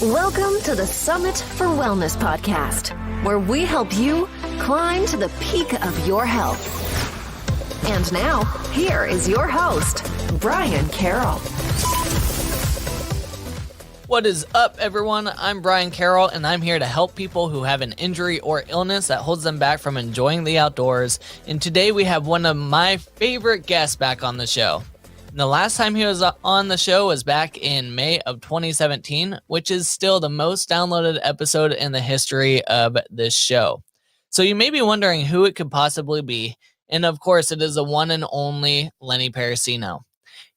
Welcome to the Summit for Wellness podcast, where we help you climb to the peak of your health. And now, here is your host, Brian Carroll. What is up, everyone? I'm Brian Carroll, and I'm here to help people who have an injury or illness that holds them back from enjoying the outdoors. And today we have one of my favorite guests back on the show. The last time he was on the show was back in May of 2017, which is still the most downloaded episode in the history of this show. So you may be wondering who it could possibly be, and of course it is the one and only Lenny Parracino.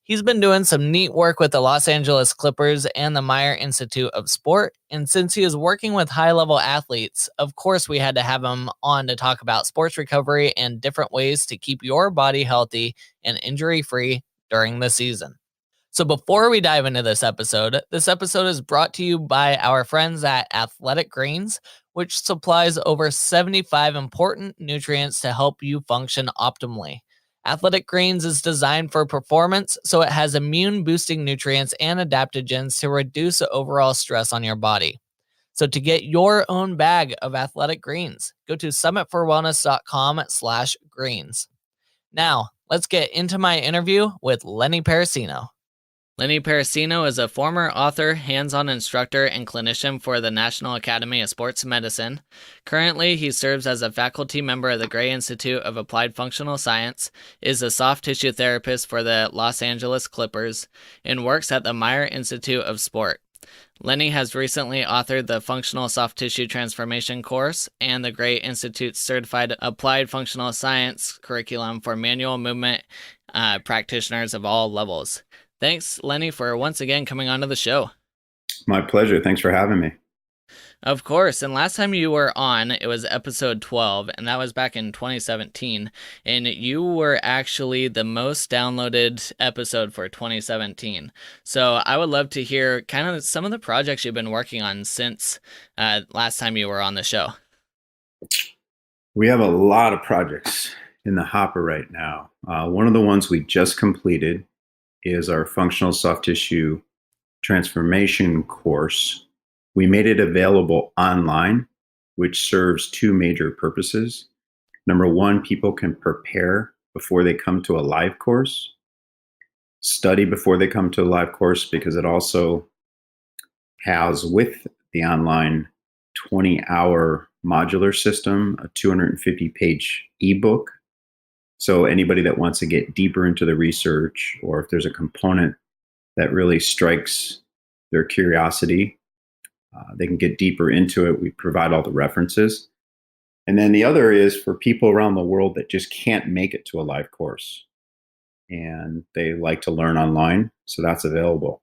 He's been doing some neat work with the Los Angeles Clippers and the Meyer Institute of Sport, and since he is working with high-level athletes, of course we had to have him on to talk about sports recovery and different ways to keep your body healthy and injury-free during the season. So before we dive into this episode is brought to you by our friends at Athletic Greens, which supplies over 75 important nutrients to help you function optimally. Athletic Greens is designed for performance, so it has immune-boosting nutrients and adaptogens to reduce overall stress on your body. So to get your own bag of Athletic Greens, go to summitforwellness.com/greens. Now, let's get into my interview with Lenny Parracino. Lenny Parracino is a former author, hands-on instructor, and clinician for the National Academy of Sports Medicine. Currently, he serves as a faculty member of the Gray Institute of Applied Functional Science, is a soft tissue therapist for the Los Angeles Clippers, and works at the Meyer Institute of Sport. Lenny has recently authored the Functional Soft Tissue Transformation course and the Gray Institute's Certified Applied Functional Science curriculum for manual movement practitioners of all levels. Thanks, Lenny, for once again coming onto the show. My pleasure. Thanks for having me. Of course, and last time you were on, it was episode 12, and that was back in 2017, and you were actually the most downloaded episode for 2017. So I would love to hear kind of some of the projects you've been working on since last time you were on the show. We have a lot of projects in the hopper right now. One of the ones we just completed is our Functional Soft Tissue Transformation course. We made it available online, which serves two major purposes. Number one, people can prepare before they come to a live course, study before they come to a live course, because it also has with the online 20-hour modular system, a 250-page ebook. So anybody that wants to get deeper into the research, or if there's a component that really strikes their curiosity, they can get deeper into it. We provide all the references. And then the other is for people around the world that just can't make it to a live course and they like to learn online. So that's available.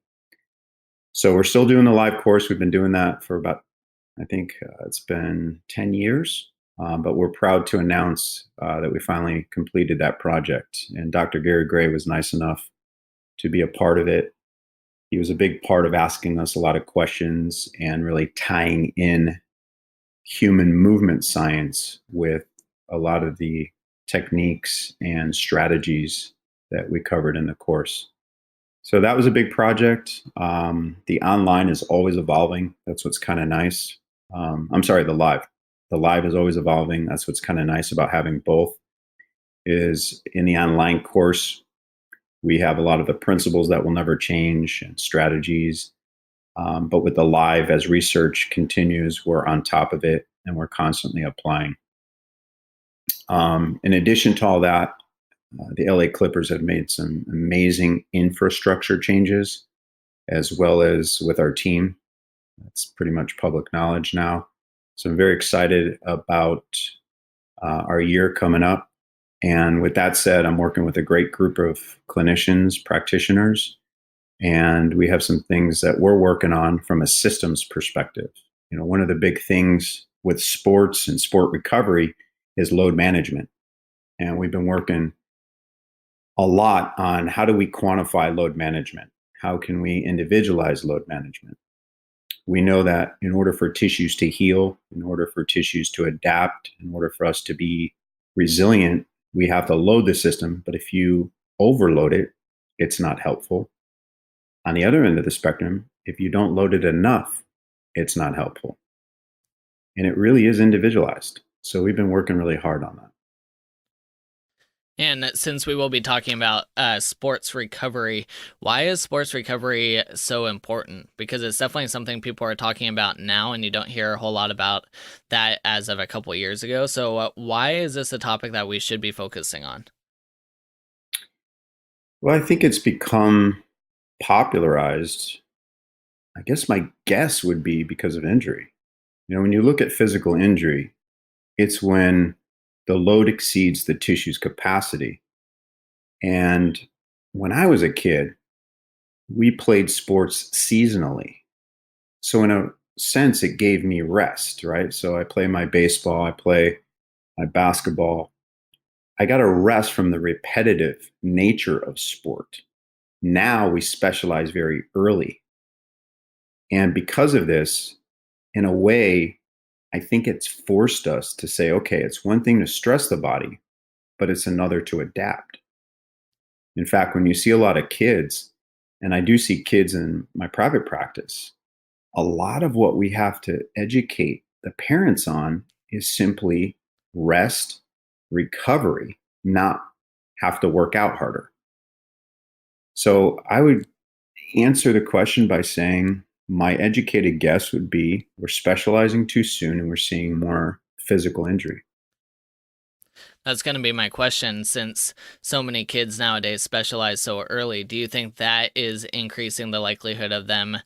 So we're still doing the live course. We've been doing that for about, I think it's been 10 years. But we're proud to announce that we finally completed that project. And Dr. Gary Gray was nice enough to be a part of it. He was a big part of asking us a lot of questions and really tying in human movement science with a lot of the techniques and strategies that we covered in the course. So that was a big project. The online is always evolving. That's what's kind of nice. The live. The live is always evolving. That's what's kind of nice about having both. Is in the online course, we have a lot of the principles that will never change and strategies. But with the live, as research continues, we're on top of it and we're constantly applying. In addition to all that, the LA Clippers have made some amazing infrastructure changes, as well as with our team. That's pretty much public knowledge now. So I'm very excited about our year coming up. And with that said, I'm working with a great group of clinicians, practitioners, and we have some things that we're working on from a systems perspective. You know, one of the big things with sports and sport recovery is load management. And we've been working a lot on how do we quantify load management? How can we individualize load management? We know that in order for tissues to heal, in order for tissues to adapt, in order for us to be resilient, we have to load the system. But if you overload it, it's not helpful. On the other end of the spectrum, if you don't load it enough, it's not helpful. And it really is individualized. So we've been working really hard on that. And since we will be talking about sports recovery, why is sports recovery so important? Because it's definitely something people are talking about now, and you don't hear a whole lot about that as of a couple years ago. So why is this a topic that we should be focusing on? Well, I think it's become popularized. I guess my guess would be because of injury. When you look at physical injury, it's when the load exceeds the tissue's capacity. And when I was a kid, we played sports seasonally. So in a sense, it gave me rest, right? So I play my baseball, I play my basketball. I got a rest from the repetitive nature of sport. Now we specialize very early. And because of this, in a way, I think it's forced us to say, okay, it's one thing to stress the body, but it's another to adapt. In fact, when you see a lot of kids, and I do see kids in my private practice, a lot of what we have to educate the parents on is simply rest, recovery, not have to work out harder. So I would answer the question by saying my educated guess would be we're specializing too soon and we're seeing more physical injury. That's going to be my question. Since so many kids nowadays specialize so early, do you think that is increasing the likelihood of them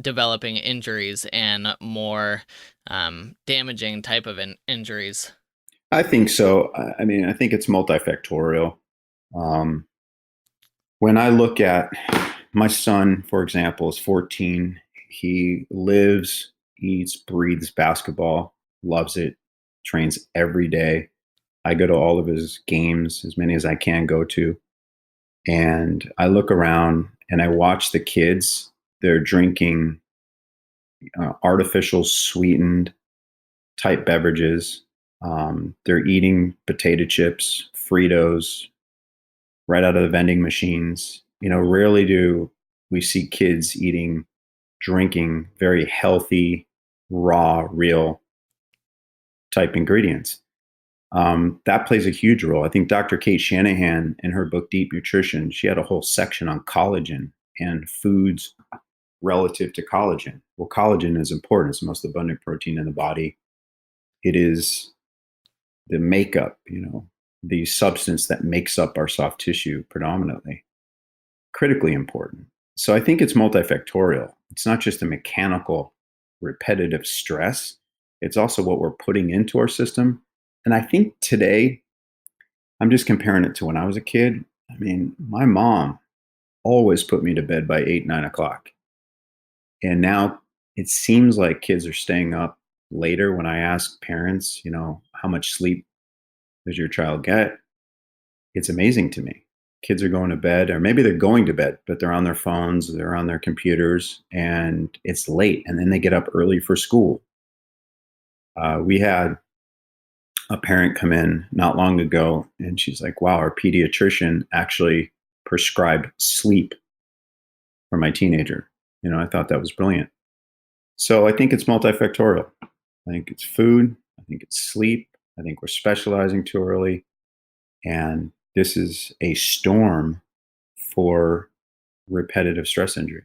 developing injuries and more damaging type of injuries? I think so. I mean, I think it's multifactorial. When I look at my son, for example, is 14. He lives, eats, breathes basketball, loves it, trains every day. I go to all of his games, as many as I can go to. And I look around and I watch the kids. They're drinking artificial sweetened type beverages. They're eating potato chips, Fritos, right out of the vending machines. Rarely do we see kids drinking very healthy, raw, real type ingredients. That plays a huge role. I think Dr. Kate Shanahan, in her book Deep Nutrition, she had a whole section on collagen and foods relative to collagen. Well, collagen is important. It's the most abundant protein in the body. It is the makeup, the substance that makes up our soft tissue predominantly. Critically important. So I think it's multifactorial. It's not just a mechanical, repetitive stress. It's also what we're putting into our system. And I think today, I'm just comparing it to when I was a kid. I mean, my mom always put me to bed by 8, 9 o'clock. And now it seems like kids are staying up later. When I ask parents, how much sleep does your child get? It's amazing to me. Kids are going to bed, or maybe they're going to bed, but they're on their phones, they're on their computers, and it's late. And then they get up early for school. We had a parent come in not long ago, and she's like, wow, our pediatrician actually prescribed sleep for my teenager. I thought that was brilliant. So I think it's multifactorial. I think it's food. I think it's sleep. I think we're specializing too early. And this is a storm for repetitive stress injury.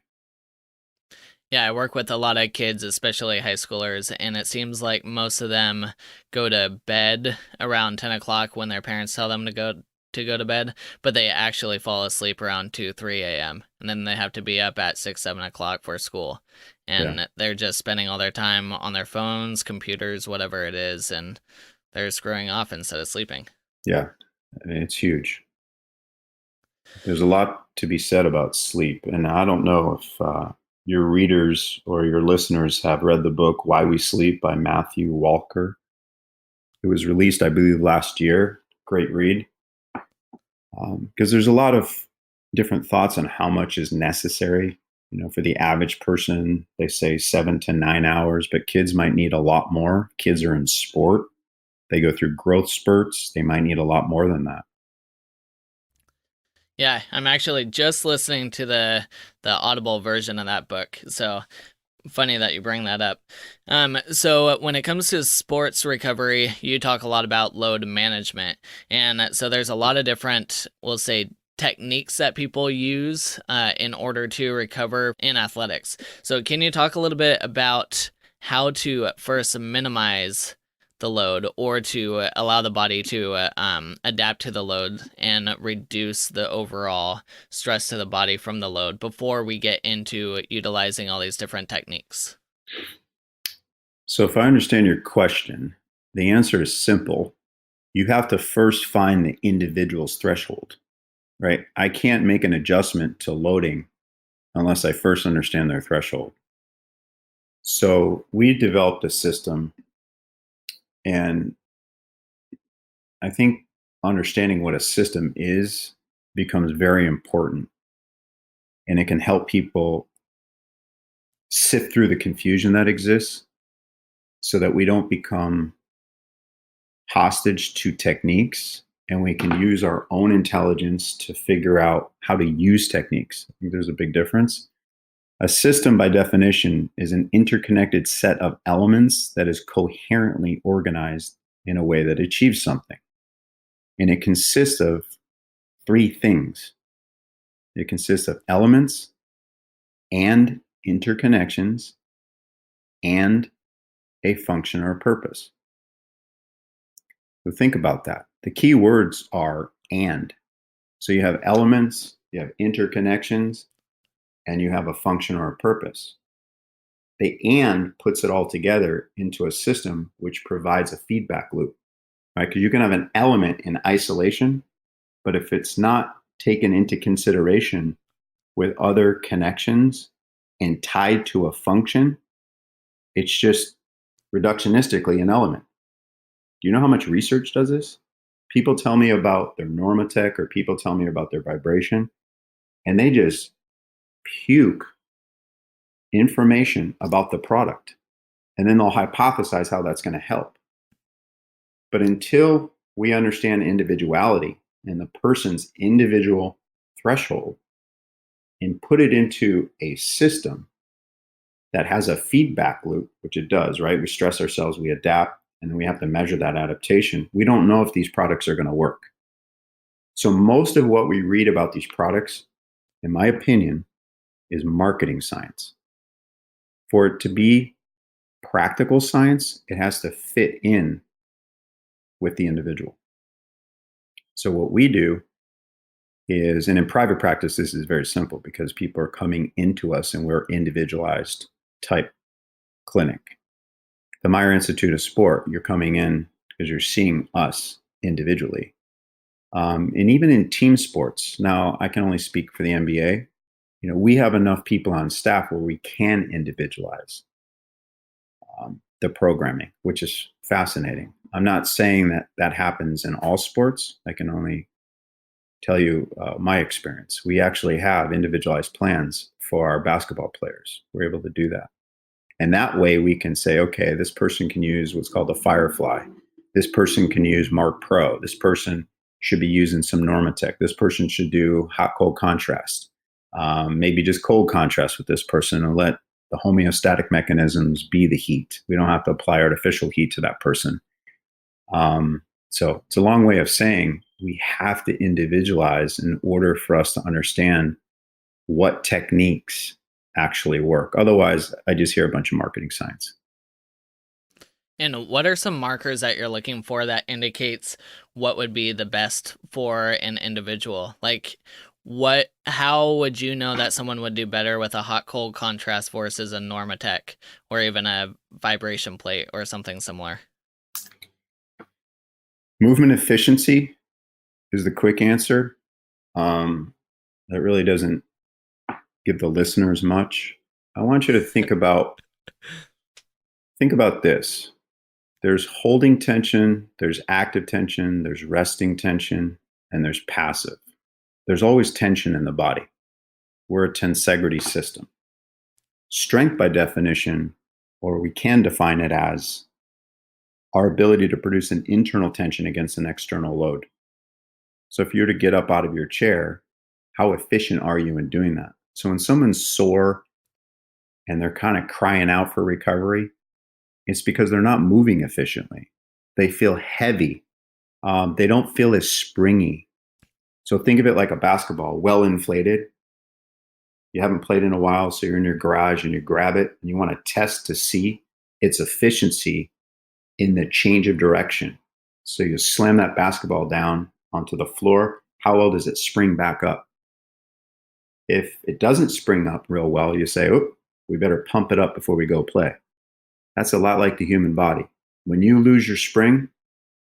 Yeah, I work with a lot of kids, especially high schoolers, and it seems like most of them go to bed around 10 o'clock when their parents tell them to go to bed, but they actually fall asleep around 2, 3 a.m. And then they have to be up at 6, 7 o'clock for school. And they're just spending all their time on their phones, computers, whatever it is, and they're screwing off instead of sleeping. Yeah, I mean, it's huge. There's a lot to be said about sleep. And I don't know if your readers or your listeners have read the book Why We Sleep by Matthew Walker. It was released, I believe, last year. Great read. Because there's a lot of different thoughts on how much is necessary. For the average person, they say 7 to 9 hours, but kids might need a lot more. Kids are in sport. They go through growth spurts. They might need a lot more than that. Yeah, I'm actually just listening to the Audible version of that book. So Funny that you bring that up. So when it comes to sports recovery, you talk a lot about load management. And so there's a lot of different, we'll say, techniques that people use in order to recover in athletics. So can you talk a little bit about how to first minimize the load or to allow the body to adapt to the load and reduce the overall stress to the body from the load before we get into utilizing all these different techniques? So if I understand your question, the answer is simple. You have to first find the individual's threshold, right? I can't make an adjustment to loading unless I first understand their threshold. So we developed a system, and I think understanding what a system is becomes very important, and it can help people sift through the confusion that exists so that we don't become hostage to techniques, and we can use our own intelligence to figure out how to use techniques. I think there's a big difference. A system, by definition, is an interconnected set of elements that is coherently organized in a way that achieves something. And it consists of three things. It consists of elements and interconnections and a function or a purpose. So think about that. The key words are and. So you have elements, you have interconnections, and you have a function or a purpose. The and puts it all together into a system which provides a feedback loop, right? Because you can have an element in isolation, but if it's not taken into consideration with other connections and tied to a function, it's just reductionistically an element. Do you know how much research does this? People tell me about their Normatec or people tell me about their vibration, and they just puke information about the product. And then they'll hypothesize how that's going to help. But until we understand individuality and the person's individual threshold and put it into a system that has a feedback loop, which it does, right? We stress ourselves, we adapt, and then we have to measure that adaptation. We don't know if these products are going to work. So most of what we read about these products, in my opinion, is marketing science. For it to be practical science, it has to fit in with the individual. So what we do is, and in private practice, this is very simple because people are coming into us and we're individualized type clinic. The Meyer Institute of Sport, you're coming in because you're seeing us individually. And even in team sports, now I can only speak for the NBA. You know, we have enough people on staff where we can individualize the programming, which is fascinating. I'm not saying that that happens in all sports. I can only tell you my experience. We actually have individualized plans for our basketball players. We're able to do that. And that way we can say, okay, this person can use what's called the Firefly. This person can use Mark Pro. This person should be using some Normatec. This person should do hot cold contrast. Maybe just cold contrast with this person and let the homeostatic mechanisms be the heat. We don't have to apply artificial heat to that person. So it's a long way of saying we have to individualize in order for us to understand what techniques actually work. Otherwise, I just hear a bunch of marketing science. And what are some markers that you're looking for that indicates what would be the best for an individual? Like how would you know that someone would do better with a hot cold contrast versus a Normatec or even a vibration plate or something similar? Movement efficiency is the quick answer. That really doesn't give the listeners much. I want you to think about this. There's holding tension, there's active tension, there's resting tension, and there's passive. There's always tension in the body. We're a tensegrity system. Strength, by definition, or we can define it as our ability to produce an internal tension against an external load. So if you were to get up out of your chair, how efficient are you in doing that? So when someone's sore and they're kind of crying out for recovery, it's because they're not moving efficiently. They feel heavy. They don't feel as springy. So think of it like a basketball, well inflated. You haven't played in a while, so you're in your garage and you grab it and you want to test to see its efficiency in the change of direction. So you slam that basketball down onto the floor. How well does it spring back up? If it doesn't spring up real well, you say, oh, we better pump it up before we go play. That's a lot like the human body. When you lose your spring,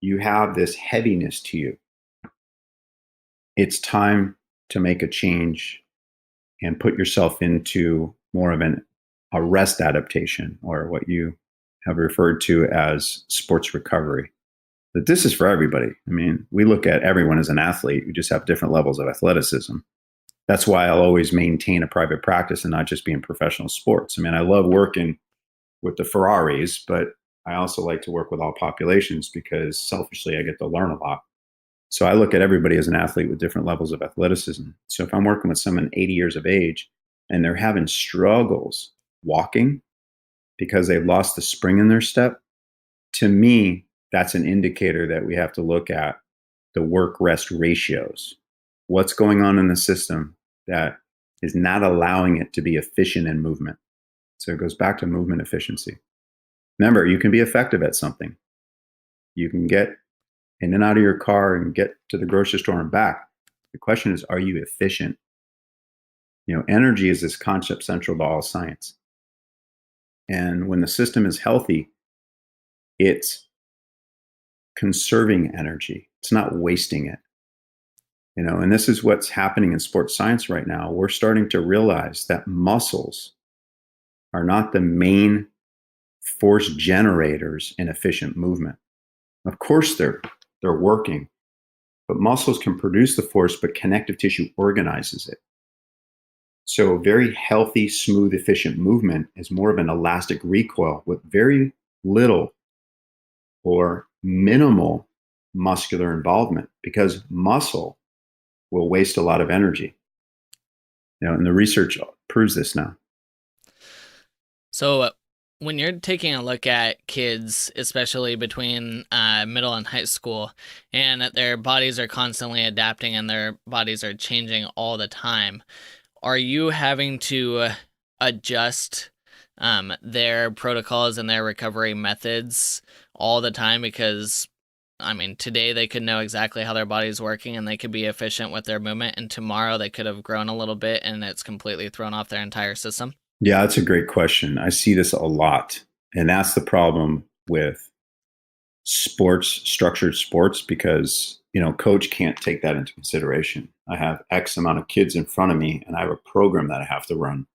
you have this heaviness to you. It's time to make a change and put yourself into more of a rest adaptation, or what you have referred to as sports recovery. But this is for everybody. I mean, we look at everyone as an athlete. We just have different levels of athleticism. That's why I'll always maintain a private practice and not just be in professional sports. I mean, I love working with the Ferraris, but I also like to work with all populations because selfishly I get to learn a lot. So I look at everybody as an athlete with different levels of athleticism. So if I'm working with someone 80 years of age and they're having struggles walking because they've lost the spring in their step, to me, that's an indicator that we have to look at the work-rest ratios. What's going on in the system that is not allowing it to be efficient in movement? So it goes back to movement efficiency. Remember, you can be effective at something. You can get in and out of your car and get to the grocery store and back. The question is, are you efficient? Energy is this concept central to all science. And when the system is healthy, it's conserving energy. It's not wasting it. And this is what's happening in sports science right now. We're starting to realize that muscles are not the main force generators in efficient movement. Of course, they're working, but muscles can produce the force, but connective tissue organizes it. So very healthy, smooth, efficient movement is more of an elastic recoil with very little or minimal muscular involvement, because muscle will waste a lot of energy. And the research proves this now. So when you're taking a look at kids, especially between middle and high school, and that their bodies are constantly adapting and their bodies are changing all the time, are you having to adjust their protocols and their recovery methods all the time? Because today they could know exactly how their body's working and they could be efficient with their movement, and tomorrow they could have grown a little bit and it's completely thrown off their entire system. Yeah, that's a great question. I see this a lot. And that's the problem with sports, structured sports, because, coach can't take that into consideration. I have X amount of kids in front of me and I have a program that I have to run.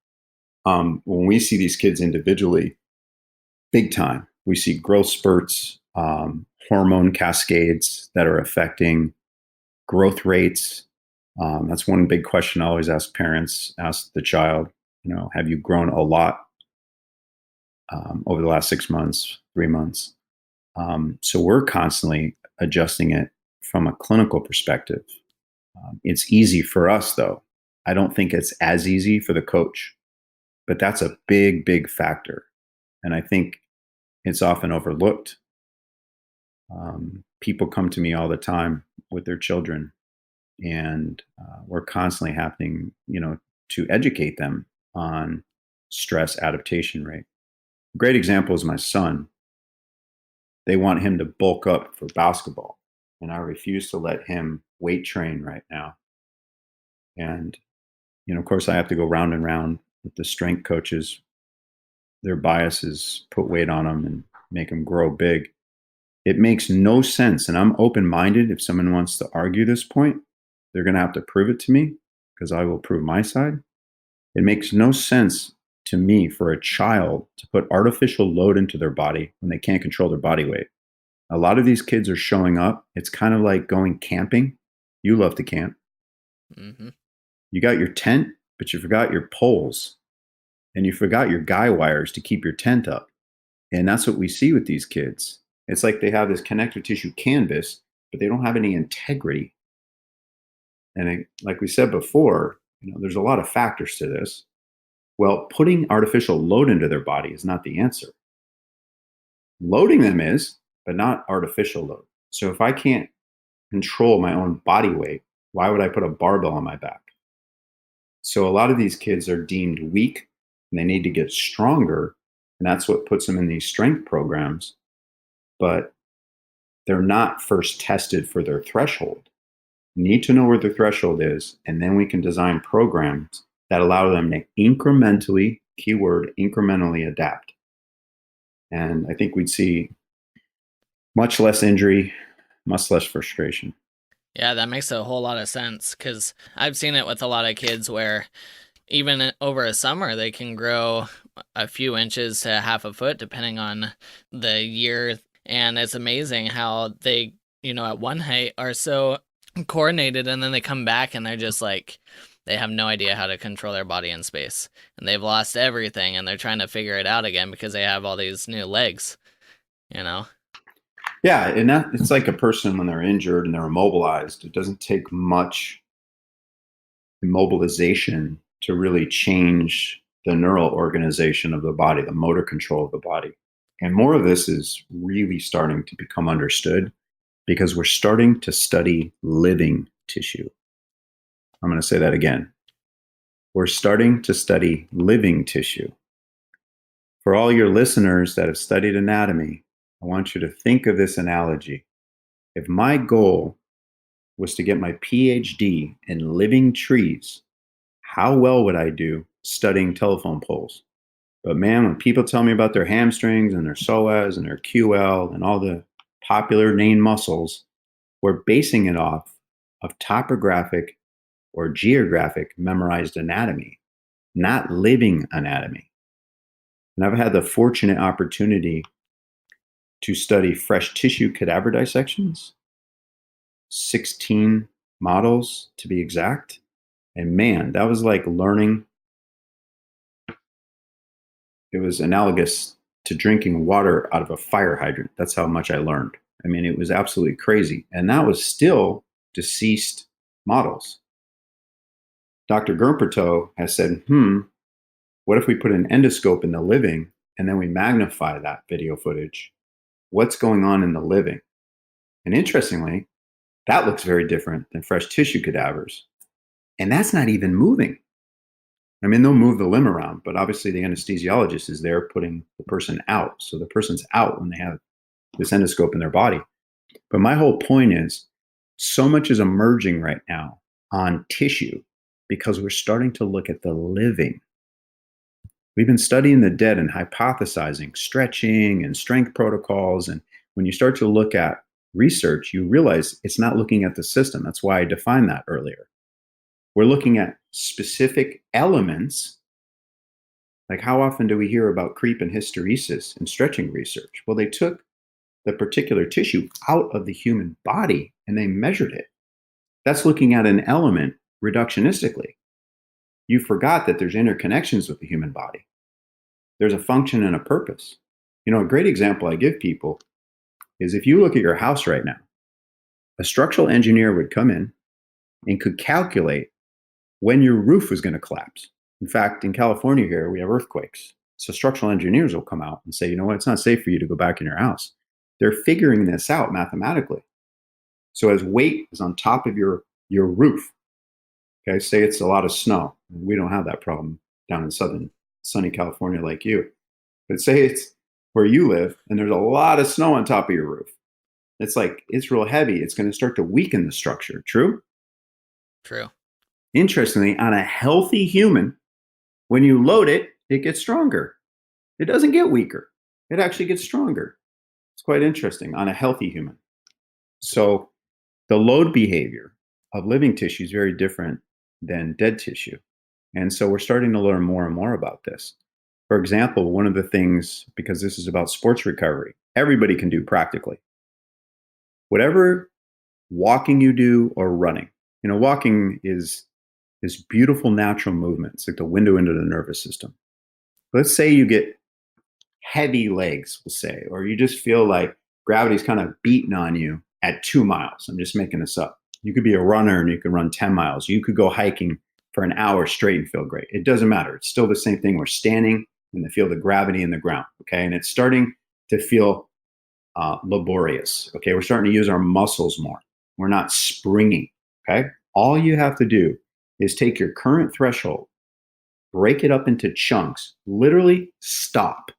When we see these kids individually, big time, we see growth spurts, hormone cascades that are affecting growth rates. That's one big question I always ask parents, ask the child, have you grown a lot over the last 6 months, 3 months? So we're constantly adjusting it from a clinical perspective. It's easy for us, though. I don't think it's as easy for the coach, but that's a big, big factor. And I think it's often overlooked. People come to me all the time with their children, and we're constantly having, to educate them on stress adaptation rate. A great example is my son. They want him to bulk up for basketball, and I refuse to let him weight train right now. And, of course, I have to go round and round with the strength coaches. Their bias is put weight on them and make them grow big. It makes no sense. And I'm open-minded. If someone wants to argue this point, they're going to have to prove it to me, because I will prove my side. It makes no sense to me for a child to put artificial load into their body when they can't control their body weight. A lot of these kids are showing up. It's kind of like going camping. You love to camp. Mm-hmm. You got your tent, but you forgot your poles, and you forgot your guy wires to keep your tent up. And that's what we see with these kids. It's like they have this connective tissue canvas, but they don't have any integrity. And like we said before, there's a lot of factors to this. Well, putting artificial load into their body is not the answer. Loading them is, but not artificial load. So if I can't control my own body weight, why would I put a barbell on my back? So a lot of these kids are deemed weak and they need to get stronger. And that's what puts them in these strength programs. But they're not first tested for their threshold. You need to know where their threshold is, and then we can design programs that allow them to incrementally, keyword, incrementally adapt. And I think we'd see much less injury, much less frustration. Yeah, that makes a whole lot of sense, because I've seen it with a lot of kids where even over a summer, they can grow a few inches to half a foot, depending on the year. And it's amazing how they, at one height are so coordinated, and then they come back and they're just like, they have no idea how to control their body in space. And they've lost everything, and they're trying to figure it out again because they have all these new legs, Yeah, and it's like a person when they're injured and they're immobilized. It doesn't take much immobilization to really change the neural organization of the body, the motor control of the body. And more of this is really starting to become understood because we're starting to study living tissue. I'm going to say that again. We're starting to study living tissue. For all your listeners that have studied anatomy, I want you to think of this analogy. If my goal was to get my PhD in living trees, how well would I do studying telephone poles? But man, when people tell me about their hamstrings and their psoas and their QL and all the popular named muscles, we're basing it off of topographic or geographic memorized anatomy, not living anatomy. And I've had the fortunate opportunity to study fresh tissue cadaver dissections, 16 models to be exact. And man, that was like learning. It was analogous to drinking water out of a fire hydrant. That's how much I learned. I mean, it was absolutely crazy. And that was still deceased models. Dr. Gurperto has said, what if we put an endoscope in the living and then we magnify that video footage? What's going on in the living? And interestingly, that looks very different than fresh tissue cadavers. And that's not even moving. I mean, they'll move the limb around, but obviously the anesthesiologist is there putting the person out. So the person's out when they have this endoscope in their body. But my whole point is, so much is emerging right now on tissue because we're starting to look at the living. We've been studying the dead and hypothesizing stretching and strength protocols. And when you start to look at research, you realize it's not looking at the system. That's why I defined that earlier. We're looking at specific elements. Like, how often do we hear about creep and hysteresis in stretching research? Well, they took the particular tissue out of the human body and they measured it. That's looking at an element reductionistically. You forgot that there's interconnections with the human body. There's a function and a purpose. A great example I give people is if you look at your house right now, a structural engineer would come in and could calculate when your roof was going to collapse. In fact, in California here, we have earthquakes. So structural engineers will come out and say, it's not safe for you to go back in your house. They're figuring this out mathematically. So as weight is on top of your roof, okay, say it's a lot of snow. We don't have that problem down in southern sunny California like you. But say it's where you live and there's a lot of snow on top of your roof. It's real heavy. It's going to start to weaken the structure. True? True. Interestingly, on a healthy human, when you load it, it gets stronger. It doesn't get weaker. It actually gets stronger. It's quite interesting on a healthy human. So the load behavior of living tissue is very different than dead tissue. And so we're starting to learn more and more about this. For example, one of the things, because this is about sports recovery, everybody can do practically. Whatever walking you do or running, walking is this beautiful natural movement. It's like the window into the nervous system. Let's say you get heavy legs, we'll say, or you just feel like gravity's kind of beating on you at 2 miles. I'm just making this up. You could be a runner and you could run 10 miles. You could go hiking for an hour straight and feel great. It doesn't matter. It's still the same thing. We're standing in the field of gravity in the ground, okay? And it's starting to feel laborious, okay? We're starting to use our muscles more. We're not springing, okay? All you have to do is take your current threshold, break it up into chunks, literally stop,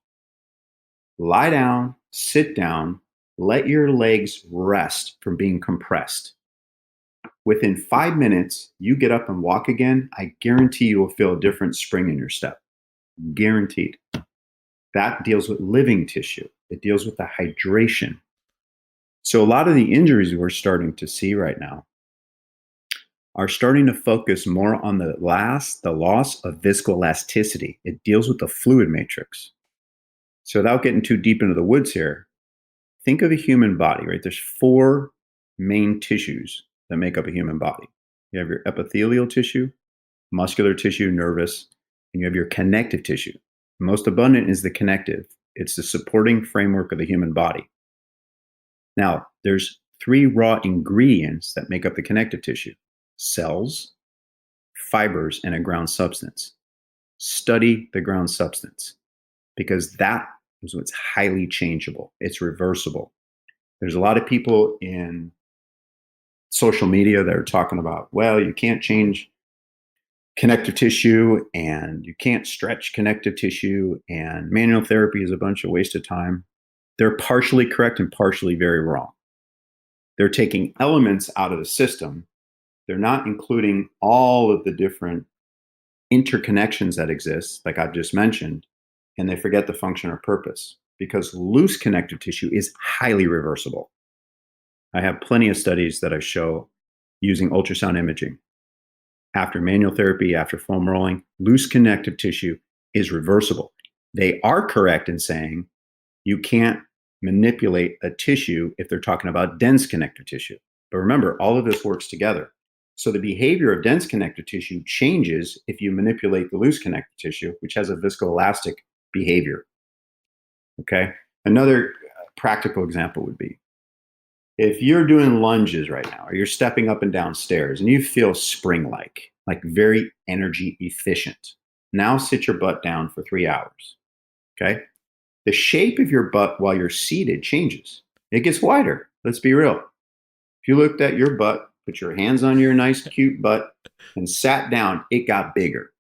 lie down, sit down, let your legs rest from being compressed. Within 5 minutes, you get up and walk again, I guarantee you will feel a different spring in your step. Guaranteed. That deals with living tissue. It deals with the hydration. So a lot of the injuries we're starting to see right now are starting to focus more on the loss of viscoelasticity. It deals with the fluid matrix. So without getting too deep into the woods here, think of a human body, right? There's 4 main tissues that make up a human body. You have your epithelial tissue, muscular tissue, nervous, and you have your connective tissue. Most abundant is the connective. It's the supporting framework of the human body. Now, there's 3 raw ingredients that make up the connective tissue: cells, fibers, and a ground substance. Study the ground substance, because that is what's highly changeable. It's reversible. There's a lot of people in social media that are talking about, well, you can't change connective tissue and you can't stretch connective tissue and manual therapy is a bunch of wasted time. They're partially correct and partially very wrong. They're taking elements out of the system. They're not including all of the different interconnections that exist, like I've just mentioned, and they forget the function or purpose, because loose connective tissue is highly reversible. I have plenty of studies that I show using ultrasound imaging. After manual therapy, after foam rolling, loose connective tissue is reversible. They are correct in saying you can't manipulate a tissue if they're talking about dense connective tissue. But remember, all of this works together. So the behavior of dense connective tissue changes if you manipulate the loose connective tissue, which has a viscoelastic behavior. Okay? Another practical example would be, if you're doing lunges right now, or you're stepping up and down stairs and you feel spring-like, like very energy efficient, now sit your butt down for 3 hours, okay? The shape of your butt while you're seated changes. It gets wider, let's be real. If you looked at your butt, put your hands on your nice, cute butt, and sat down, it got bigger.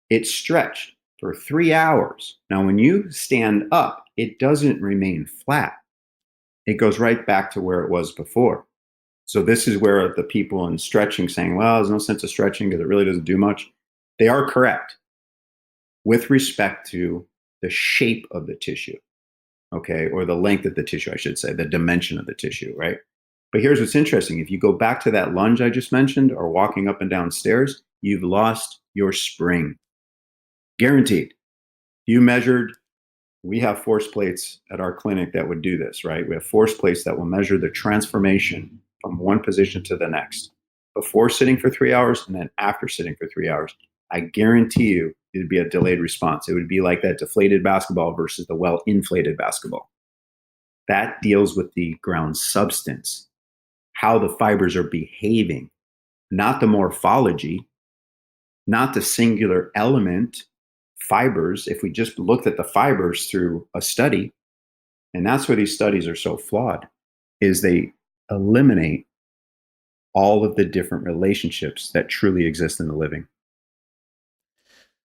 It stretched for 3 hours. Now, when you stand up, it doesn't remain flat. It goes right back to where it was before. So this is where the people in stretching saying, well, there's no sense of stretching because it really doesn't do much. They are correct with respect to the shape of the tissue, okay, or the length of the tissue, I should say, the dimension of the tissue, right? But here's what's interesting. If you go back to that lunge I just mentioned, or walking up and down stairs, you've lost your spring. Guaranteed. You measured. We have force plates at our clinic that would do this, right? We have force plates that will measure the transformation from one position to the next, before sitting for 3 hours and then after sitting for 3 hours. I guarantee you it would be a delayed response. It would be like that deflated basketball versus the well-inflated basketball. That deals with the ground substance, how the fibers are behaving, not the morphology, not the singular element. Fibers, if we just looked at the fibers through a study, and that's where these studies are so flawed, is they eliminate all of the different relationships that truly exist in the living.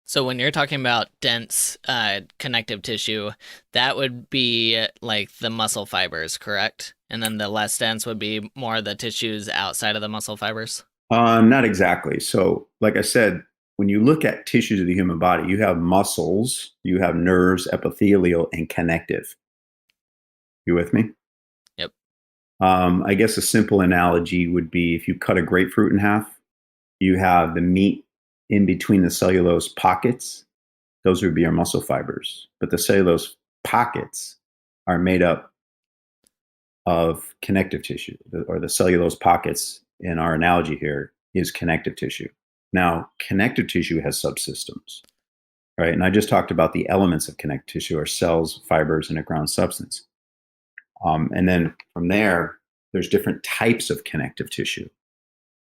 So when you're talking about dense connective tissue, that would be like the muscle fibers, correct? And then the less dense would be more the tissues outside of the muscle fibers? Not exactly. So like I said, when you look at tissues of the human body, you have muscles, you have nerves, epithelial, and connective. You with me? Yep. I guess a simple analogy would be if you cut a grapefruit in half, you have the meat in between the cellulose pockets. Those would be our muscle fibers. But the cellulose pockets are made up of connective tissue, or the cellulose pockets in our analogy here is connective tissue. Now, connective tissue has subsystems, right? And I just talked about the elements of connective tissue are cells, fibers, and a ground substance. And then from there, there's different types of connective tissue.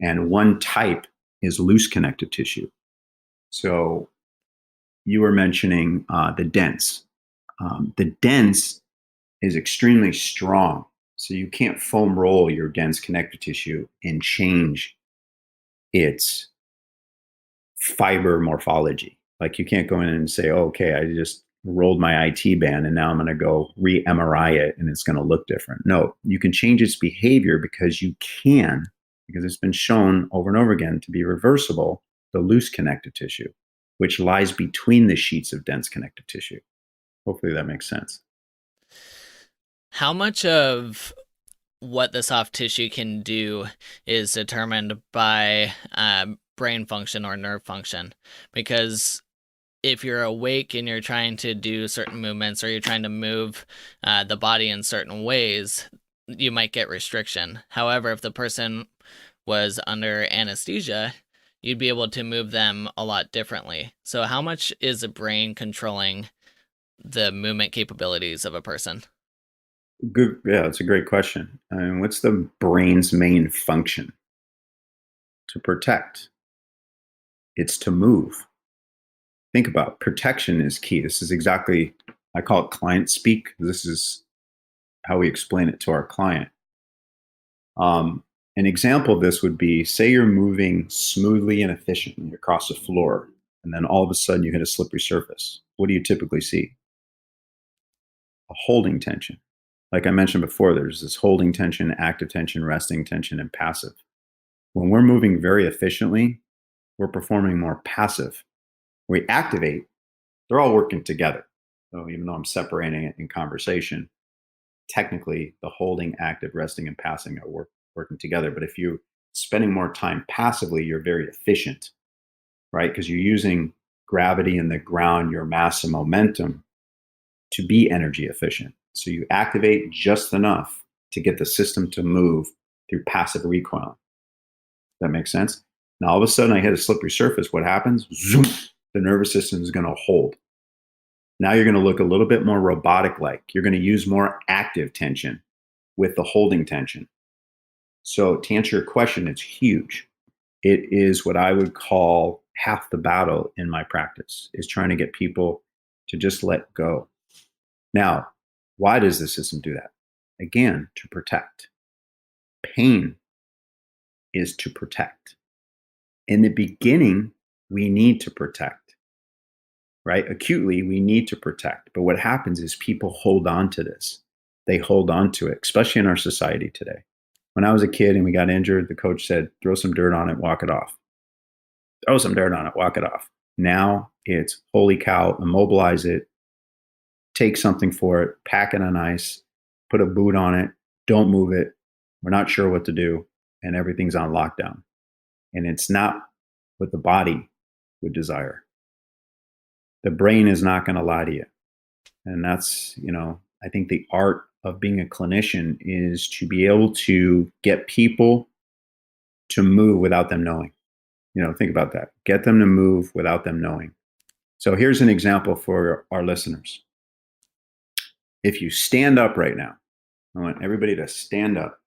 And one type is loose connective tissue. So you were mentioning the dense. The dense is extremely strong. So you can't foam roll your dense connective tissue and change its fiber morphology. Like you can't go in and say, oh, okay, I just rolled my IT band and now I'm going to go re-MRI it and it's going to look different. No, you can change its behavior because it's been shown over and over again to be reversible, the loose connective tissue, which lies between the sheets of dense connective tissue. Hopefully that makes sense. How much of what the soft tissue can do is determined by brain function or nerve function? Because if you're awake and you're trying to do certain movements or you're trying to move the body in certain ways, you might get restriction. However, if the person was under anesthesia, you'd be able to move them a lot differently. So how much is the brain controlling the movement capabilities of a person? Good. Yeah, it's a great question. I mean, what's the brain's main function? To protect. It's to move. Think about protection is key. This is exactly, I call it client speak. This is how we explain it to our client. An example of this would be, say you're moving smoothly and efficiently across the floor, and then all of a sudden you hit a slippery surface. What do you typically see? A holding tension. Like I mentioned before, there's this holding tension, active tension, resting tension, and passive. When we're moving very efficiently, we're performing more passive. We activate, they're all working together. So even though I'm separating it in conversation, technically the holding, active, resting, and passing are working together. But if you're spending more time passively, you're very efficient, right? Because you're using gravity in the ground, your mass and momentum to be energy efficient. So you activate just enough to get the system to move through passive recoiling. That makes sense? Now, all of a sudden I hit a slippery surface. What happens? Zoom, the nervous system is going to hold. Now you're going to look a little bit more robotic-like. You're going to use more active tension with the holding tension. So to answer your question, it's huge. It is what I would call half the battle in my practice, is trying to get people to just let go. Now, why does the system do that? Again, to protect. Pain is to protect. In the beginning, we need to protect, right? Acutely, we need to protect. But what happens is people hold on to this. They hold on to it, especially in our society today. When I was a kid and we got injured, the coach said, throw some dirt on it, walk it off. Throw some dirt on it, walk it off. Now it's, holy cow, immobilize it, take something for it, pack it on ice, put a boot on it, don't move it. We're not sure what to do, and everything's on lockdown. And it's not what the body would desire. The brain is not going to lie to you. And that's, I think the art of being a clinician is to be able to get people to move without them knowing. Think about that. Get them to move without them knowing. So here's an example for our listeners. If you stand up right now, I want everybody to stand up.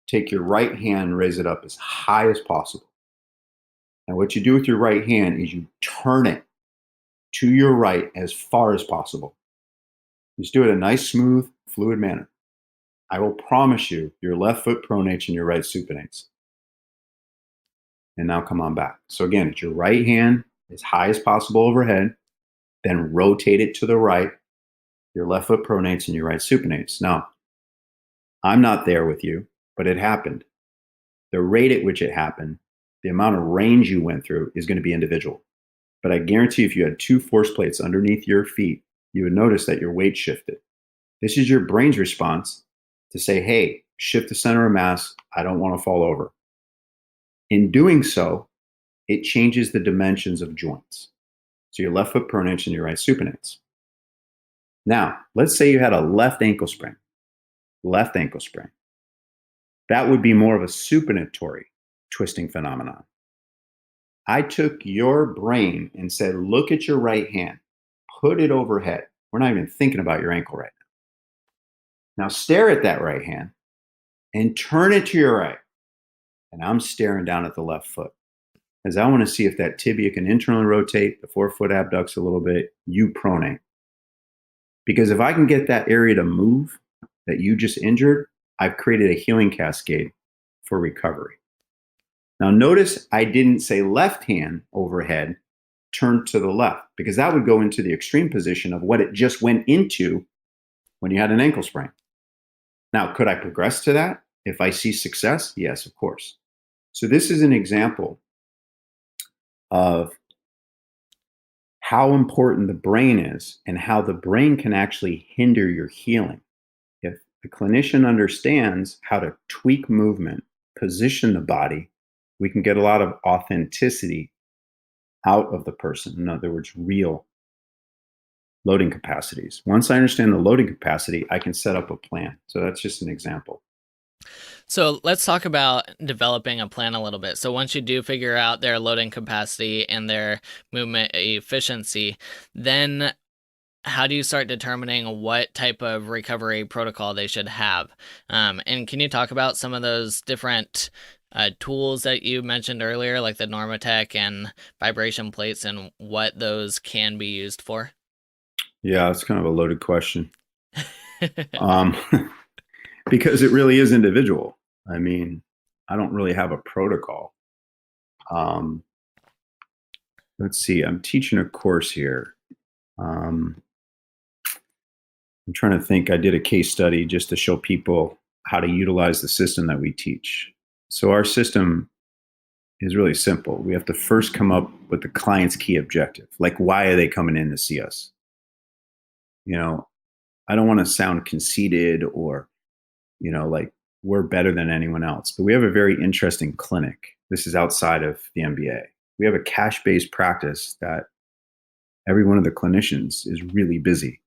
Take your right hand, raise it up as high as possible. And what you do with your right hand is you turn it to your right as far as possible. Just do it in a nice, smooth, fluid manner. I will promise you, your left foot pronates and your right supinates. And now come on back. So again, it's your right hand as high as possible overhead, then rotate it to the right. Your left foot pronates and your right supinates. Now, I'm not there with you, but it happened. The rate at which it happened, the amount of range you went through is going to be individual. But I guarantee if you had two force plates underneath your feet, you would notice that your weight shifted. This is your brain's response to say, hey, shift the center of mass. I don't want to fall over. In doing so, it changes the dimensions of joints. So your left foot pronates and your right supinates. Now, let's say you had a left ankle sprain. That would be more of a supinatory twisting phenomenon. I took your brain and said, look at your right hand, put it overhead. We're not even thinking about your ankle right now. Now stare at that right hand and turn it to your right. And I'm staring down at the left foot. is I want to see if that tibia can internally rotate, the forefoot abducts a little bit, you pronate. Because if I can get that area to move that you just injured, I've created a healing cascade for recovery. Now notice I didn't say left hand overhead, turn to the left, because that would go into the extreme position of what it just went into when you had an ankle sprain. Now, could I progress to that if I see success? Yes, of course. So this is an example of how important the brain is and how the brain can actually hinder your healing. If the clinician understands how to tweak movement, position the body, we can get a lot of authenticity out of the person. In other words, real loading capacities. Once I understand the loading capacity, I can set up a plan. So that's just an example. So let's talk about developing a plan a little bit. So once you do figure out their loading capacity and their movement efficiency, then how do you start determining what type of recovery protocol they should have? And can you talk about some of those different tools that you mentioned earlier, like the Normatec and vibration plates, and what those can be used for? Yeah, it's kind of a loaded question. Because it really is individual. I mean, I don't really have a protocol. Let's see, I'm teaching a course here. I'm trying to think, I did a case study just to show people how to utilize the system that we teach. So our system is really simple. We have to first come up with the client's key objective. Like, why are they coming in to see us? You know, I don't want to sound conceited or, like we're better than anyone else, but we have a very interesting clinic. This is outside of the MBA. We have a cash-based practice that every one of the clinicians is really busy.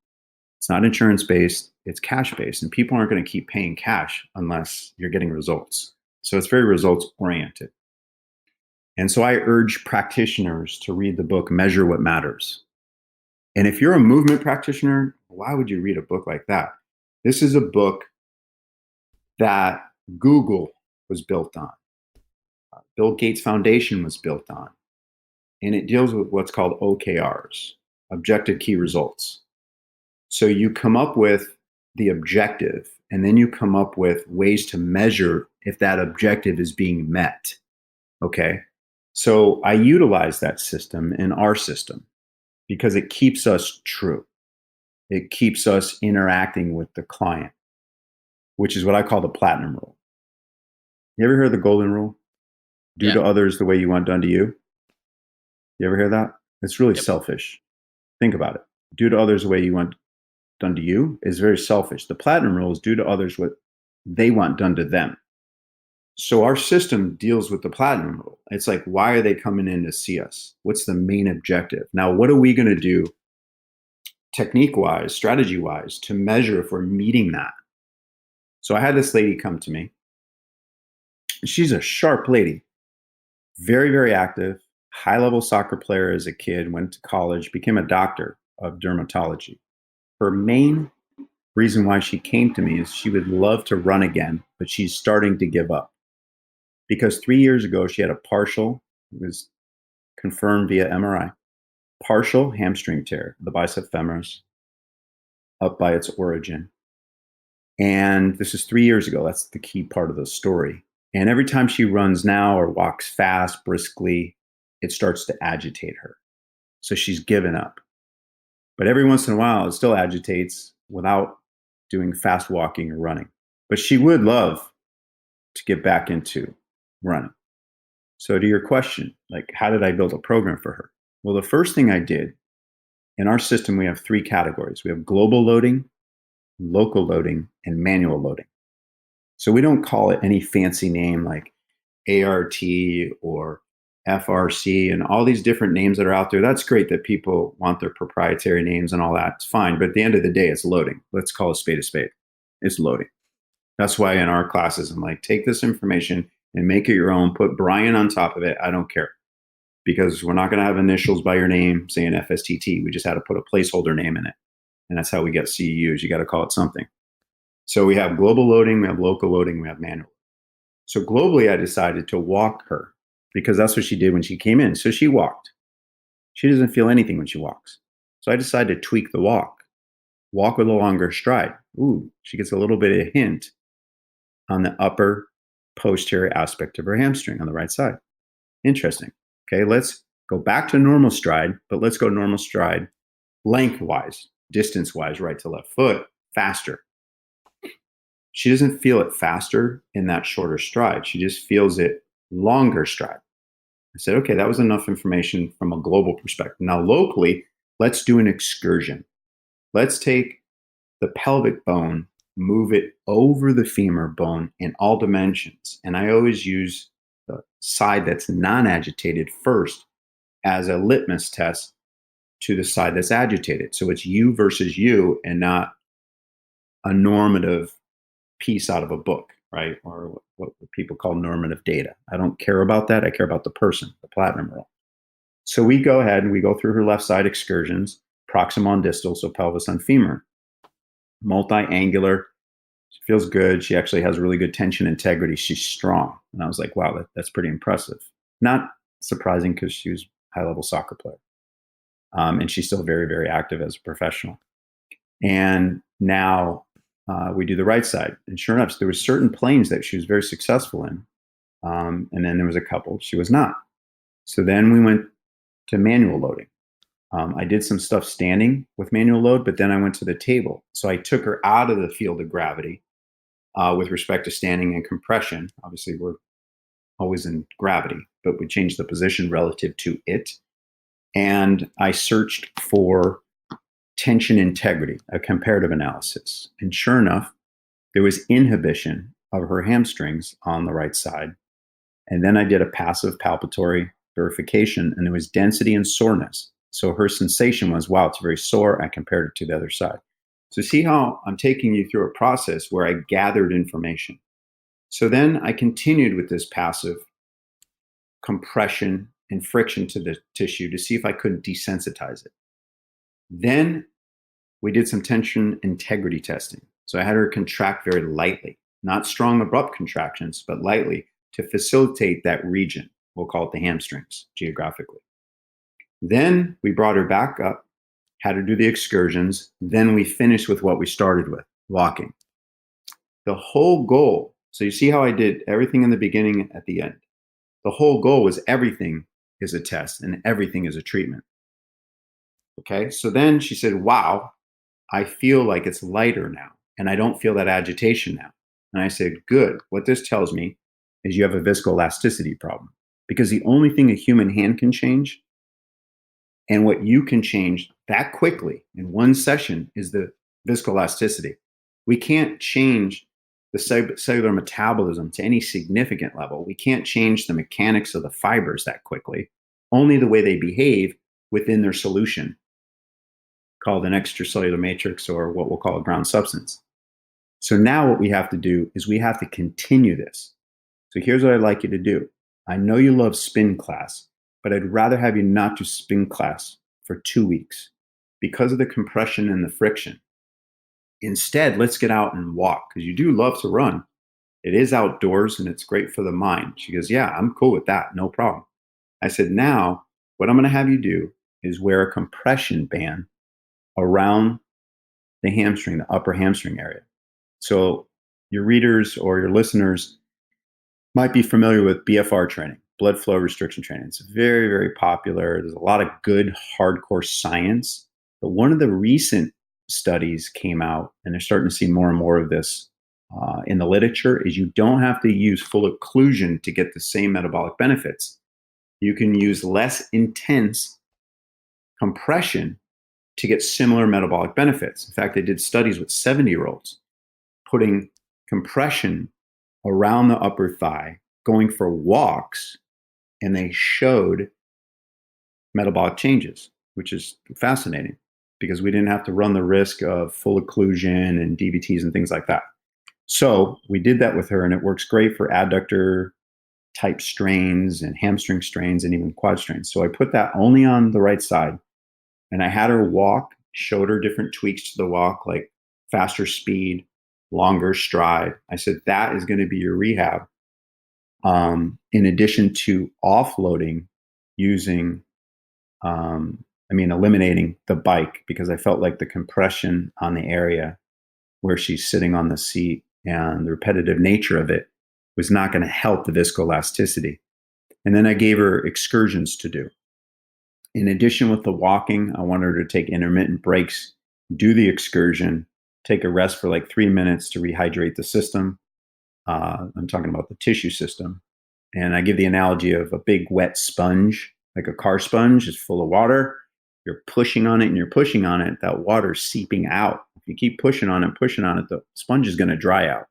It's not insurance-based, it's cash-based, and people aren't going to keep paying cash unless you're getting results. So it's very results-oriented. And so I urge practitioners to read the book, Measure What Matters. And if you're a movement practitioner, why would you read a book like that? This is a book that Google was built on. Bill Gates Foundation was built on. And it deals with what's called OKRs, objective key results. So you come up with the objective, and then you come up with ways to measure if that objective is being met. Okay? So I utilize that system in our system because it keeps us true. It keeps us interacting with the client, which is what I call the platinum rule. You ever heard the golden rule? Do to others the way you want done to you. You ever hear that? It's really selfish. Think about it. Do to others the way you want done to you is very selfish. The platinum rule is do to others what they want done to them. So our system deals with the platinum rule. It's like, why are they coming in to see us? What's the main objective? Now, what are we going to do technique-wise, strategy-wise, to measure if we're meeting that? So I had this lady come to me. She's a sharp lady, very, very active, high-level soccer player as a kid, went to college, became a doctor of dermatology. Her main reason why she came to me is she would love to run again, but she's starting to give up. Because 3 years ago, she had a partial, it was confirmed via MRI, partial hamstring tear, the bicep femoris, up by its origin. And this is 3 years ago. That's the key part of the story. And every time she runs now or walks fast, briskly, it starts to agitate her. So she's given up. But every once in a while, it still agitates without doing fast walking or running. But she would love to get back into running. So to your question, like, how did I build a program for her? Well, the first thing I did, in our system, we have 3 categories. We have global loading, local loading, and manual loading. So we don't call it any fancy name like ART or FRC and all these different names that are out there. That's great that people want their proprietary names and all that. It's fine. But at the end of the day, it's loading. Let's call a spade a spade. It's loading. That's why in our classes, I'm like, take this information and make it your own. Put Brian on top of it. I don't care. Because we're not going to have initials by your name saying FSTT. We just had to put a placeholder name in it. And that's how we get CEUs. You got to call it something. So we have global loading, we have local loading, we have manual. So globally, I decided to walk her because that's what she did when she came in. So she walked. She doesn't feel anything when she walks. So I decided to tweak the walk with a longer stride. Ooh, she gets a little bit of hint on the upper posterior aspect of her hamstring on the right side. Interesting. Okay, let's go back to normal stride, but let's go normal stride lengthwise, distance-wise, right to left foot, faster. She doesn't feel it faster in that shorter stride. She just feels it longer stride. I said, okay, that was enough information from a global perspective. Now, locally, let's do an excursion. Let's take the pelvic bone, move it over the femur bone in all dimensions. And I always use the side that's non-agitated first as a litmus test to the side that's agitated. So it's you versus you and not a normative piece out of a book, right? Or what people call normative data. I don't care about that. I care about the person, the platinum rule. So we go ahead and we go through her left side excursions, proximal and distal, so pelvis on femur. Multi-angular, she feels good. She actually has really good tension integrity. She's strong. And I was like, wow, that's pretty impressive. Not surprising because she was a high-level soccer player. And she's still very, very active as a professional. And now we do the right side. And sure enough, there were certain planes that she was very successful in. And then there was a couple she was not. So then we went to manual loading. I did some stuff standing with manual load, but then I went to the table. So I took her out of the field of gravity with respect to standing and compression. Obviously, we're always in gravity, but we changed the position relative to it. And I searched for tension integrity, a comparative analysis. And sure enough, there was inhibition of her hamstrings on the right side. And then I did a passive palpatory verification, and there was density and soreness. So her sensation was, wow, it's very sore. I compared it to the other side. So see how I'm taking you through a process where I gathered information. So then I continued with this passive compression and friction to the tissue to see if I couldn't desensitize it. Then we did some tension integrity testing. So I had her contract very lightly, not strong, abrupt contractions, but lightly to facilitate that region. We'll call it the hamstrings geographically. Then we brought her back up, had her do the excursions. Then we finished with what we started with, walking. The whole goal, so you see how I did everything in the beginning and at the end. The whole goal was everything is a test and everything is a treatment. Okay, so then she said, wow, I feel like it's lighter now and I don't feel that agitation now. And I said, good. What this tells me is you have a viscoelasticity problem, because the only thing a human hand can change and what you can change that quickly in one session is the viscoelasticity. We can't change the cellular metabolism to any significant level. We can't change the mechanics of the fibers that quickly, only the way they behave within their solution, called an extracellular matrix, or what we'll call a ground substance. So now what we have to do is we have to continue this. So here's what I'd like you to do. I know you love spin class, but I'd rather have you not do spin class for 2 weeks because of the compression and the friction. Instead, let's get out and walk, because you do love to run. It is outdoors and it's great for the mind. She goes, yeah, I'm cool with that. No problem. I said, now what I'm going to have you do is wear a compression band around the hamstring, the upper hamstring area. So your readers or your listeners might be familiar with BFR training, blood flow restriction training. It's very, very popular. There's a lot of good hardcore science. But one of the recent studies came out, and they're starting to see more and more of this in the literature, is you don't have to use full occlusion to get the same metabolic benefits. You can use less intense compression to get similar metabolic benefits. In fact, they did studies with 70-year-olds, putting compression around the upper thigh, going for walks, and they showed metabolic changes, which is fascinating because we didn't have to run the risk of full occlusion and DVTs and things like that. So we did that with her, and it works great for adductor type strains and hamstring strains and even quad strains. So I put that only on the right side, and I had her walk, showed her different tweaks to the walk, like faster speed, longer stride. I said, that is going to be your rehab in addition to offloading using, eliminating the bike, because I felt like the compression on the area where she's sitting on the seat and the repetitive nature of it was not going to help the viscoelasticity. And then I gave her excursions to do. In addition with the walking, I wanted her to take intermittent breaks, do the excursion, take a rest for like 3 minutes to rehydrate the system. I'm talking about the tissue system. And I give the analogy of a big wet sponge, like a car sponge is full of water. You're pushing on it and you're pushing on it. That water's seeping out. If you keep pushing on it, the sponge is going to dry out.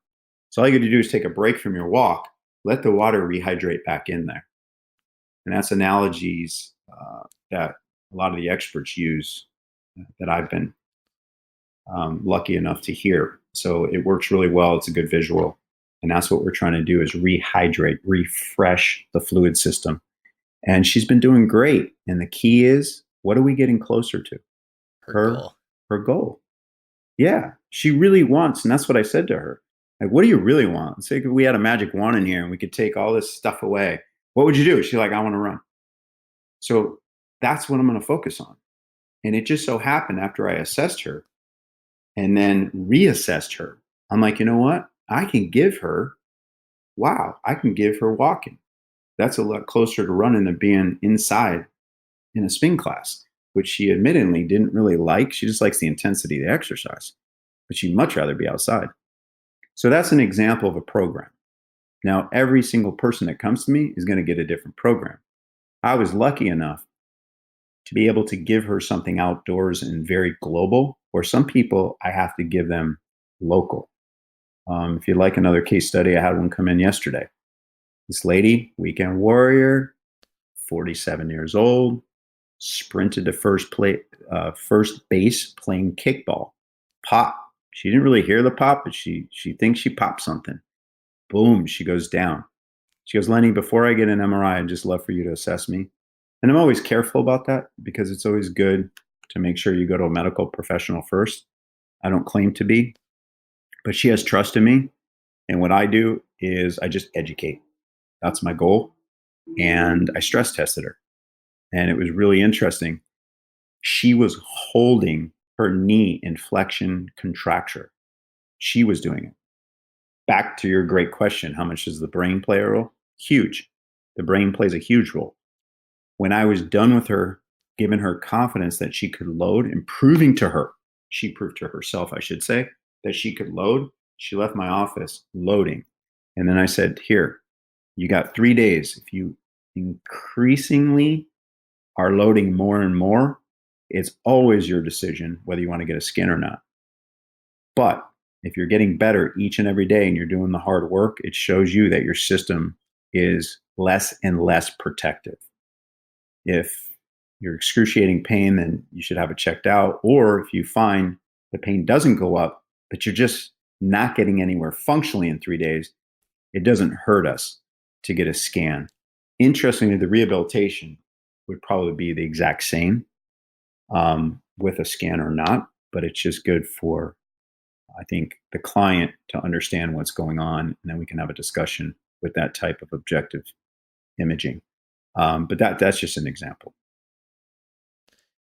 So all you got to do is take a break from your walk, let the water rehydrate back in there. And that's analogies that a lot of the experts use that I've been lucky enough to hear. So it works really well. It's a good visual. And that's what we're trying to do is rehydrate, refresh the fluid system. And she's been doing great. And the key is, what are we getting closer to? Her goal. Yeah, she really wants. And that's what I said to her. Like, what do you really want? Let's say if we had a magic wand in here and we could take all this stuff away. What would you do? She's like, I want to run. So that's what I'm going to focus on. And it just so happened after I assessed her and then reassessed her, I'm like, you know what? I can give her walking. That's a lot closer to running than being inside in a spin class, which she admittedly didn't really like. She just likes the intensity of the exercise, but she'd much rather be outside. So that's an example of a program. Now, every single person that comes to me is going to get a different program. I was lucky enough to be able to give her something outdoors and very global, where some people I have to give them local. If you'd like another case study, I had one come in yesterday. This lady, weekend warrior, 47 years old, sprinted to first base playing kickball. Pop. She didn't really hear the pop, but she thinks she popped something. Boom, she goes down. She goes, Lenny, before I get an MRI, I'd just love for you to assess me. And I'm always careful about that because it's always good to make sure you go to a medical professional first. I don't claim to be, but she has trust in me. And what I do is I just educate. That's my goal. And I stress tested her. And it was really interesting. She was holding her knee in flexion contracture. She was doing it. Back to your great question, how much does the brain play a role? Huge. The brain plays a huge role. When I was done with her, giving her confidence that she could load and proving to her, she proved to herself, I should say, that she could load, she left my office loading. And then I said, here, you got 3 days. If you increasingly are loading more and more, it's always your decision whether you want to get a skin or not. But if you're getting better each and every day and you're doing the hard work, it shows you that your system is less and less protective. If you're excruciating pain, then you should have it checked out. Or if you find the pain doesn't go up, but you're just not getting anywhere functionally in 3 days, it doesn't hurt us to get a scan. Interestingly, the rehabilitation would probably be the exact same with a scan or not, but it's just good for, I think, the client to understand what's going on, and then we can have a discussion with that type of objective imaging. But that's just an example.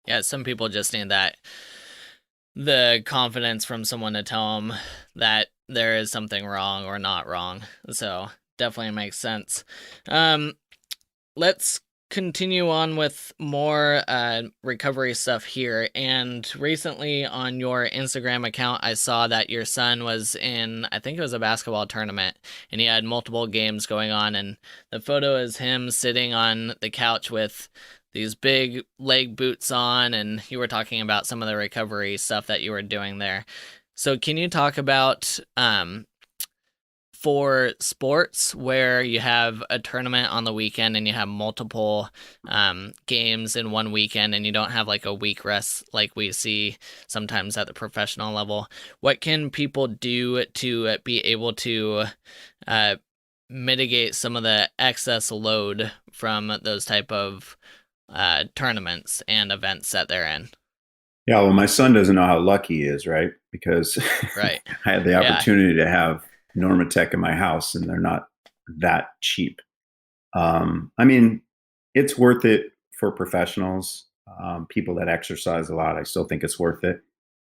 Yeah, some people just need the confidence from someone to tell them that there is something wrong or not wrong. So definitely makes sense. Let's continue on with more recovery stuff here. And recently on your Instagram account, I saw that your son was in, I think it was a basketball tournament, and he had multiple games going on. And the photo is him sitting on the couch with these big leg boots on, and you were talking about some of the recovery stuff that you were doing there. So can you talk about for sports where you have a tournament on the weekend and you have multiple games in one weekend and you don't have like a week rest like we see sometimes at the professional level, what can people do to be able to mitigate some of the excess load from those type of tournaments and events that they're in? Yeah, well, my son doesn't know how lucky he is, right? Because right. I had the opportunity to have Normatec in my house, and they're not that cheap. I mean, it's worth it for professionals, people that exercise a lot. I still think it's worth it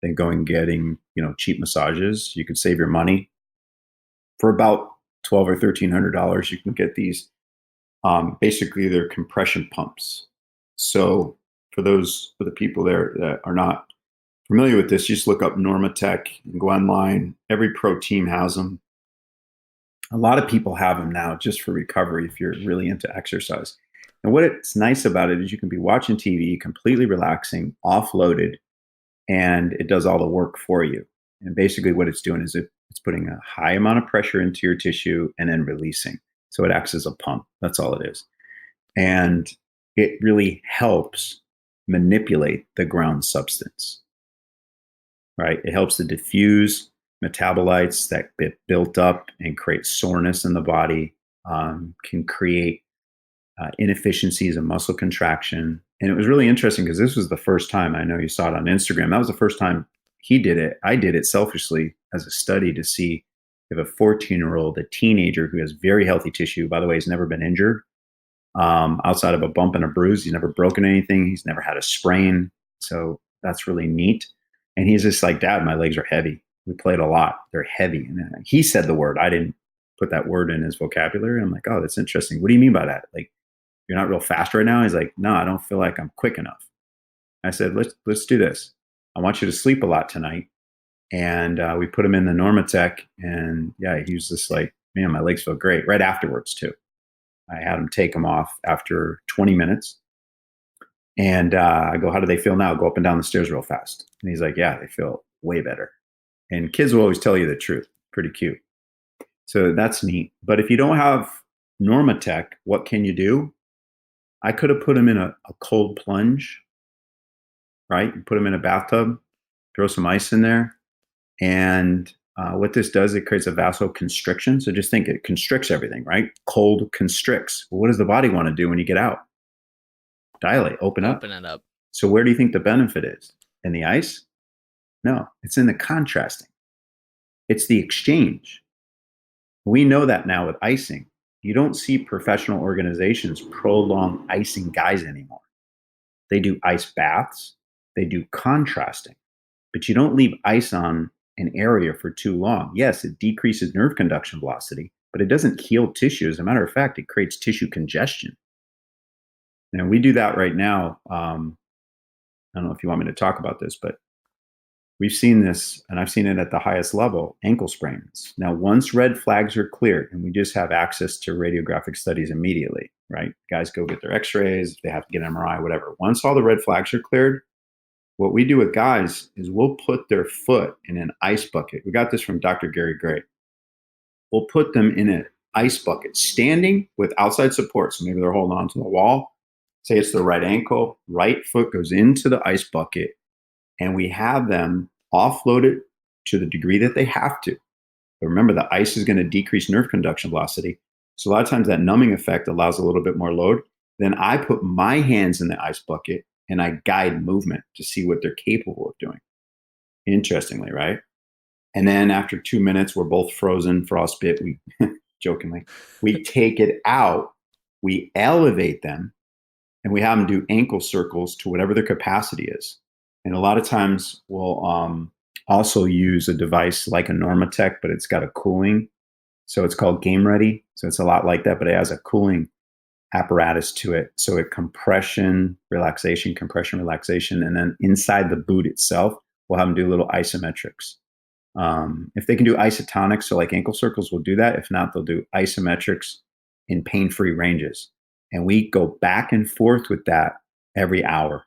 than going and getting, cheap massages. You could save your money for about $1,200 or $1,300. You can get these. Basically, they're compression pumps. So for the people there that are not familiar with this, just look up Normatec and go online. Every pro team has them. A lot of people have them now just for recovery if you're really into exercise. And what it's nice about it is you can be watching TV, completely relaxing, offloaded, and it does all the work for you. And basically what it's doing is it's putting a high amount of pressure into your tissue and then releasing. So it acts as a pump. That's all it is. And it really helps manipulate the ground substance, right? It helps to diffuse metabolites that get built up and create soreness in the body, can create inefficiencies and muscle contraction. And it was really interesting because this was the first time, I know you saw it on Instagram, that was the first time he did it. I did it selfishly as a study to see if a 14-year-old, a teenager who has very healthy tissue, by the way, he's never been injured, outside of a bump and a bruise. He's never broken anything. He's never had a sprain. So that's really neat. And he's just like, Dad, my legs are heavy. We played a lot. They're heavy. And he said the word. I didn't put that word in his vocabulary. I'm like, oh, that's interesting. What do you mean by that? Like, you're not real fast right now? He's like, no, I don't feel like I'm quick enough. I said, let's do this. I want you to sleep a lot tonight. And we put him in the Normatec. And yeah, he was just like, man, my legs feel great. Right afterwards, too. I had him take them off after 20 minutes. And I go, how do they feel now? Go up and down the stairs real fast. And he's like, yeah, they feel way better. And kids will always tell you the truth. Pretty cute. So that's neat. But if you don't have Normatec, what can you do? I could have put him in a cold plunge, right? You put him in a bathtub, throw some ice in there. And what this does, it creates a vasoconstriction. So just think it constricts everything, right? Cold constricts. Well, what does the body want to do when you get out? Dilate, open up. Open it up. So where do you think the benefit is? In the ice? No, it's in the contrasting. It's the exchange. We know that now with icing. You don't see professional organizations prolong icing guys anymore. They do ice baths. They do contrasting. But you don't leave ice on an area for too long. Yes, it decreases nerve conduction velocity, but it doesn't heal tissue. As a matter of fact, it creates tissue congestion. And we do that right now. I don't know if you want me to talk about this, but we've seen this, and I've seen it at the highest level, ankle sprains. Now, once red flags are cleared, and we just have access to radiographic studies immediately, right? Guys go get their x-rays, if they have to get an MRI, whatever. Once all the red flags are cleared, what we do with guys is we'll put their foot in an ice bucket. We got this from Dr. Gary Gray. We'll put them in an ice bucket, standing with outside support. So maybe they're holding on to the wall. Say it's the right ankle, right foot goes into the ice bucket, and we have them offload it to the degree that they have to. But remember, the ice is going to decrease nerve conduction velocity. So a lot of times that numbing effect allows a little bit more load. Then I put my hands in the ice bucket and I guide movement to see what they're capable of doing. Interestingly, right? And then after 2 minutes, we're both frozen, frostbit. We jokingly, we take it out, we elevate them, and we have them do ankle circles to whatever their capacity is. And a lot of times we'll also use a device like a Normatec, but it's got a cooling. So it's called Game Ready. So it's a lot like that, but it has a cooling apparatus to it. So it compression, relaxation. And then inside the boot itself, we'll have them do little isometrics. If they can do isotonics, so like ankle circles, we'll do that. If not, they'll do isometrics in pain-free ranges. And we go back and forth with that every hour.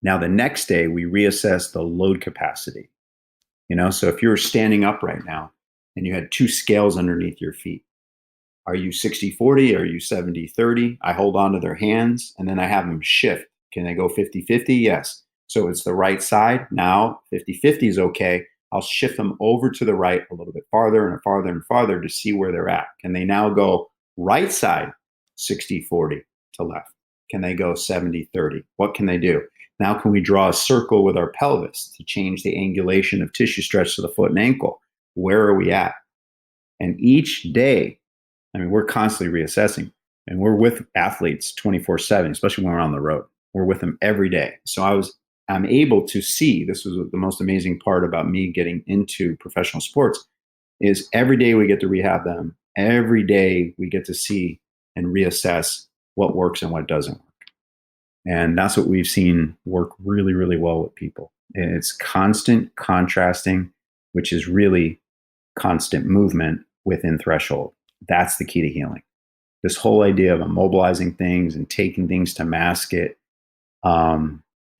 Now, the next day, we reassess the load capacity. So if you're standing up right now and you had two scales underneath your feet, are you 60-40? Are you 70-30? I hold on to their hands and then I have them shift. Can they go 50-50? Yes. So it's the right side. Now 50-50 is okay. I'll shift them over to the right a little bit farther and farther and farther to see where they're at. Can they now go right side 60-40 to left? Can they go 70-30? What can they do? Now can we draw a circle with our pelvis to change the angulation of tissue stretch to the foot and ankle? Where are we at? And each day, I mean, we're constantly reassessing, and we're with athletes 24/7, especially when we're on the road. We're with them every day. So I'm able to see, this was the most amazing part about me getting into professional sports, is every day we get to rehab them. Every day we get to see and reassess what works and what doesn't work. And that's what we've seen work really, really well with people. It's constant contrasting, which is really constant movement within threshold. That's the key to healing. This whole idea of immobilizing things and taking things to mask it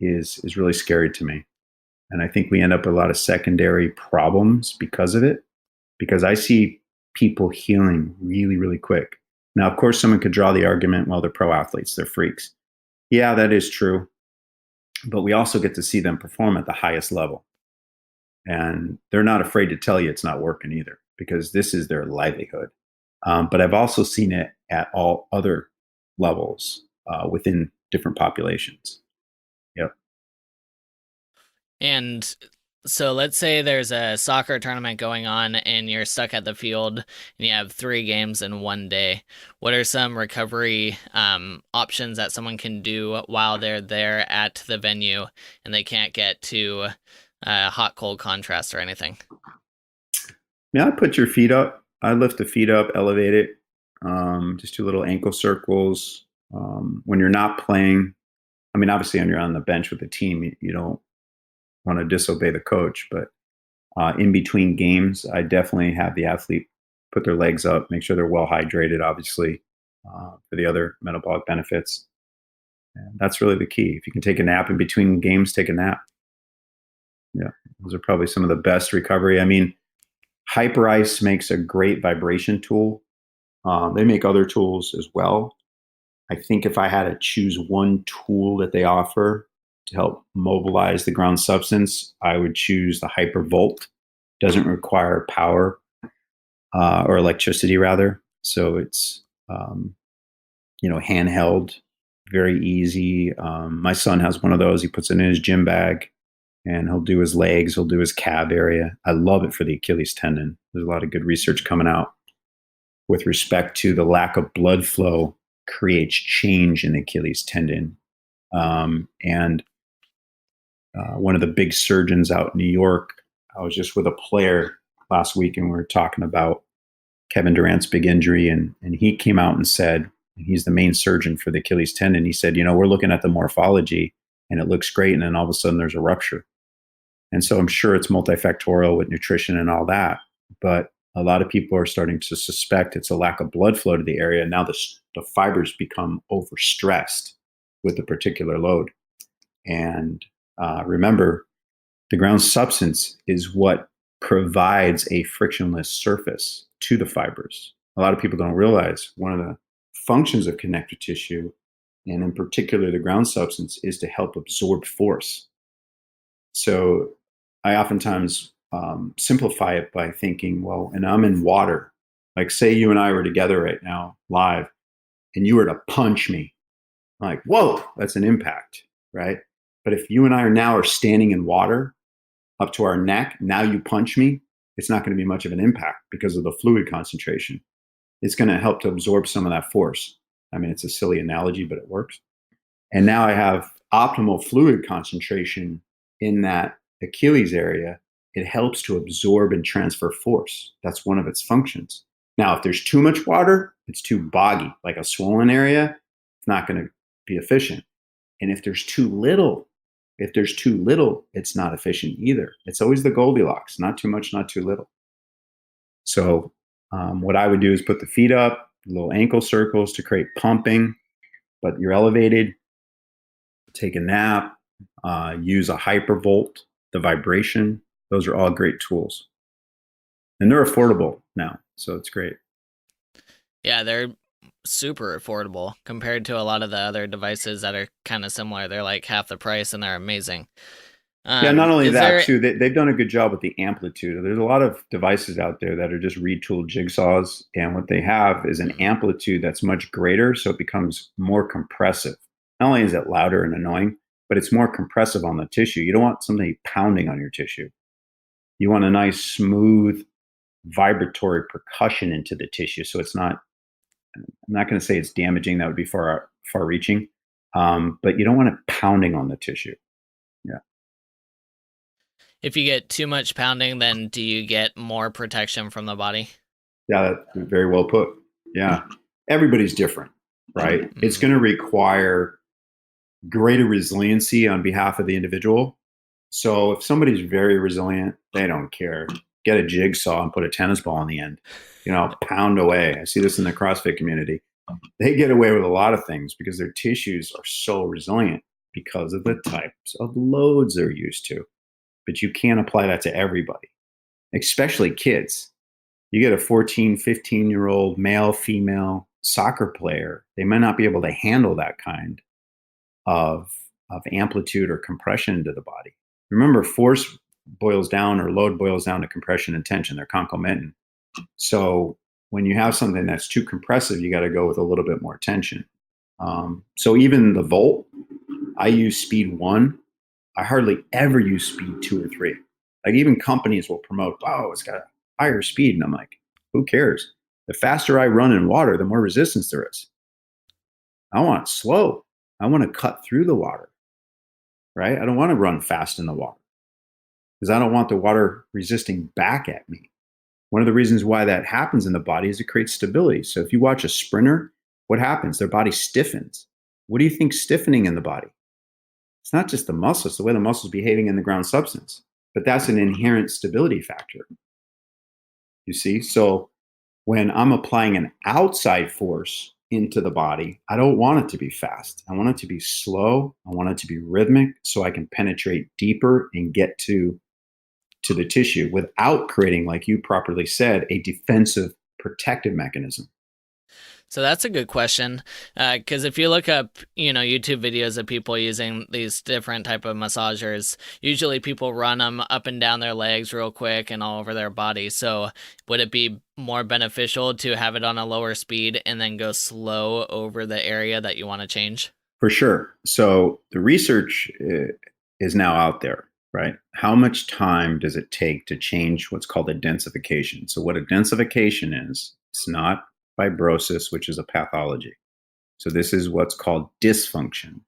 is really scary to me. And I think we end up with a lot of secondary problems because of it, because I see people healing really, really quick. Now, of course, someone could draw the argument, well, they're pro athletes, they're freaks. Yeah, that is true. But we also get to see them perform at the highest level. And they're not afraid to tell you it's not working either, because this is their livelihood. But I've also seen it at all other levels within different populations. Yep. And so let's say there's a soccer tournament going on and you're stuck at the field and you have 3 games in one day. What are some recovery options that someone can do while they're there at the venue and they can't get to hot-cold contrast or anything? Yeah, I put your feet up. I lift the feet up, elevate it. Just do little ankle circles. When you're not playing, I mean, obviously when you're on the bench with the team, you don't want to disobey the coach, but in between games, I definitely have the athlete put their legs up, make sure they're well hydrated, obviously, for the other metabolic benefits. And that's really the key. If you can take a nap in between games, take a nap. Yeah, those are probably some of the best recovery. I mean, Hyper Ice makes a great vibration tool. They make other tools as well. I think if I had to choose one tool that they offer to help mobilize the ground substance, I would choose the Hypervolt. Doesn't require power or electricity, rather. So it's handheld, very easy. My son has one of those. He puts it in his gym bag, and he'll do his legs, he'll do his calf area. I love it for the Achilles tendon. There's a lot of good research coming out with respect to the lack of blood flow creates change in the Achilles tendon. And one of the big surgeons out in New York, I was just with a player last week and we were talking about Kevin Durant's big injury. And he came out and said, he's the main surgeon for the Achilles tendon. He said, we're looking at the morphology and it looks great. And then all of a sudden there's a rupture. And so I'm sure it's multifactorial with nutrition and all that. But a lot of people are starting to suspect it's a lack of blood flow to the area. Now the fibers become overstressed with the particular load. And remember, the ground substance is what provides a frictionless surface to the fibers. A lot of people don't realize one of the functions of connective tissue, and in particular the ground substance, is to help absorb force. So I oftentimes simplify it by thinking, well, and I'm in water. Like say you and I were together right now, live, and you were to punch me. I'm like, whoa, that's an impact, right? But if you and I are standing in water up to our neck, now you punch me, it's not going to be much of an impact because of the fluid concentration. It's going to help to absorb some of that force. I mean, it's a silly analogy, but it works. And now I have optimal fluid concentration in that Achilles area. It helps to absorb and transfer force. That's one of its functions. Now, if there's too much water, it's too boggy, like a swollen area, it's not going to be efficient. And if there's too little, it's not efficient either. It's always the Goldilocks, not too much, not too little. So what I would do is put the feet up, little ankle circles to create pumping, but you're elevated, take a nap, use a Hypervolt, the vibration. Those are all great tools. And they're affordable now, so it's great. Yeah, they're super affordable compared to a lot of the other devices that are kind of similar. They're like half the price and they're amazing. Not only that, too, they've done a good job with the amplitude. There's a lot of devices out there that are just retooled jigsaws, and what they have is an amplitude that's much greater, so it becomes more compressive. Not only is it louder and annoying, but it's more compressive on the tissue. You don't want something pounding on your tissue. You want a nice, smooth vibratory percussion into the tissue. So it's not, I'm not going to say it's damaging. That would be far reaching. But you don't want it pounding on the tissue. Yeah. If you get too much pounding, then do you get more protection from the body? Yeah, that's very well put. Yeah. Everybody's different, right? Mm-hmm. It's going to require greater resiliency on behalf of the individual. So if somebody's very resilient, they don't care. Get a jigsaw and put a tennis ball on the end, pound away. I see this in the CrossFit community. They get away with a lot of things because their tissues are so resilient because of the types of loads they're used to. But you can't apply that to everybody, especially kids. You get a 14, 15-year-old male, female soccer player, they might not be able to handle that kind of amplitude or compression into the body. Remember, force boils down, or load boils down to compression and tension. They're concomitant. So when you have something that's too compressive, you got to go with a little bit more tension. So even the Volt, I use speed 1. I hardly ever use speed 2 or 3. Like even companies will promote, wow, it's got a higher speed. And I'm like, who cares? The faster I run in water, the more resistance there is. I want it slow. I want to cut through the water, right? I don't want to run fast in the water because I don't want the water resisting back at me. One of the reasons why that happens in the body is it creates stability. So if you watch a sprinter, what happens? Their body stiffens. What do you think stiffening in the body? It's not just the muscle, it's the way the muscle is behaving in the ground substance. But that's an inherent stability factor. You see? So when I'm applying an outside force into the body, I don't want it to be fast. I want it to be slow. I want it to be rhythmic so I can penetrate deeper and get to the tissue without creating, like you properly said, a defensive protective mechanism. So that's a good question, because if you look up, YouTube videos of people using these different type of massagers, usually people run them up and down their legs real quick and all over their body. So would it be more beneficial to have it on a lower speed and then go slow over the area that you want to change? For sure. So the research is now out there, right? How much time does it take to change what's called a densification? So what a densification is, it's not fibrosis, which is a pathology. So this is what's called dysfunction,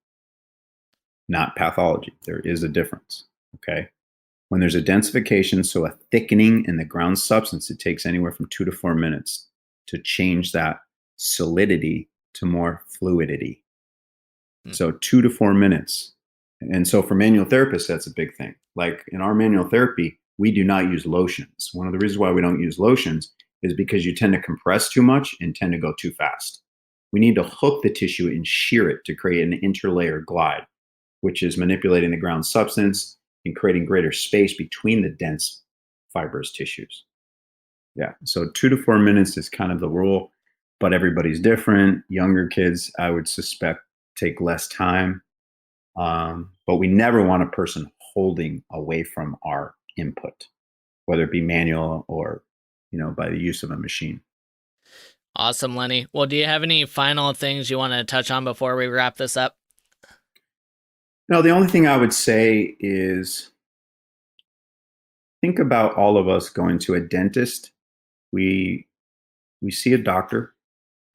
not pathology. There is a difference, okay? When there's a densification, so a thickening in the ground substance, it takes anywhere from 2 to 4 minutes to change that solidity to more fluidity. So 2 to 4 minutes. And so for manual therapists, that's a big thing. Like in our manual therapy, we do not use lotions. One of the reasons why we don't use lotions is because you tend to compress too much and tend to go too fast. We need to hook the tissue and shear it to create an interlayer glide, which is manipulating the ground substance and creating greater space between the dense fibrous tissues. Yeah, so 2 to 4 minutes is kind of the rule, but everybody's different. Younger kids, I would suspect, take less time. But we never want a person holding away from our input, whether it be manual or by the use of a machine. Awesome, Lenny. Well, do you have any final things you want to touch on before we wrap this up? No, the only thing I would say is think about all of us going to a dentist. We see a doctor.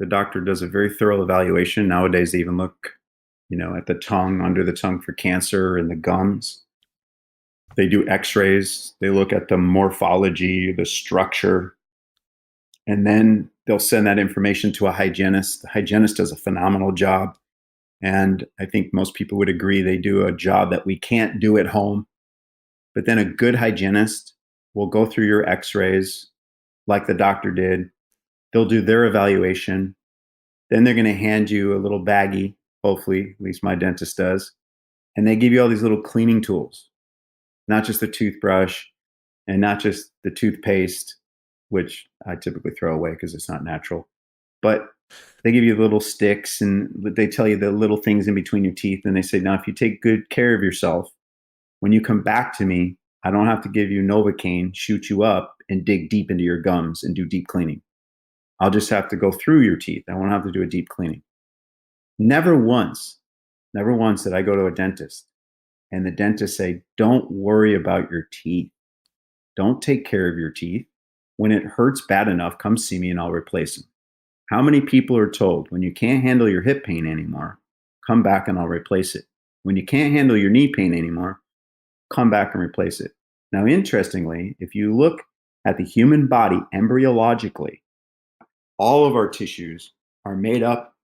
The doctor does a very thorough evaluation. Nowadays, they even look, at the tongue, under the tongue for cancer and the gums. They do x-rays. They look at the morphology, the structure, and then they'll send that information to a hygienist. The hygienist does a phenomenal job. And I think most people would agree they do a job that we can't do at home. But then a good hygienist will go through your x-rays like the doctor did. They'll do their evaluation. Then they're going to hand you a little baggie, hopefully, at least my dentist does. And they give you all these little cleaning tools. Not just the toothbrush and not just the toothpaste, which I typically throw away because it's not natural. But they give you little sticks and they tell you the little things in between your teeth. And they say, now, if you take good care of yourself, when you come back to me, I don't have to give you Novocaine, shoot you up, and dig deep into your gums and do deep cleaning. I'll just have to go through your teeth. I won't have to do a deep cleaning. Never once did I go to a dentist and the dentist say, don't worry about your teeth. Don't take care of your teeth. When it hurts bad enough, come see me and I'll replace them. How many people are told, when you can't handle your hip pain anymore, come back and I'll replace it? When you can't handle your knee pain anymore, come back and replace it. Now, interestingly, if you look at the human body embryologically, all of our tissues are made up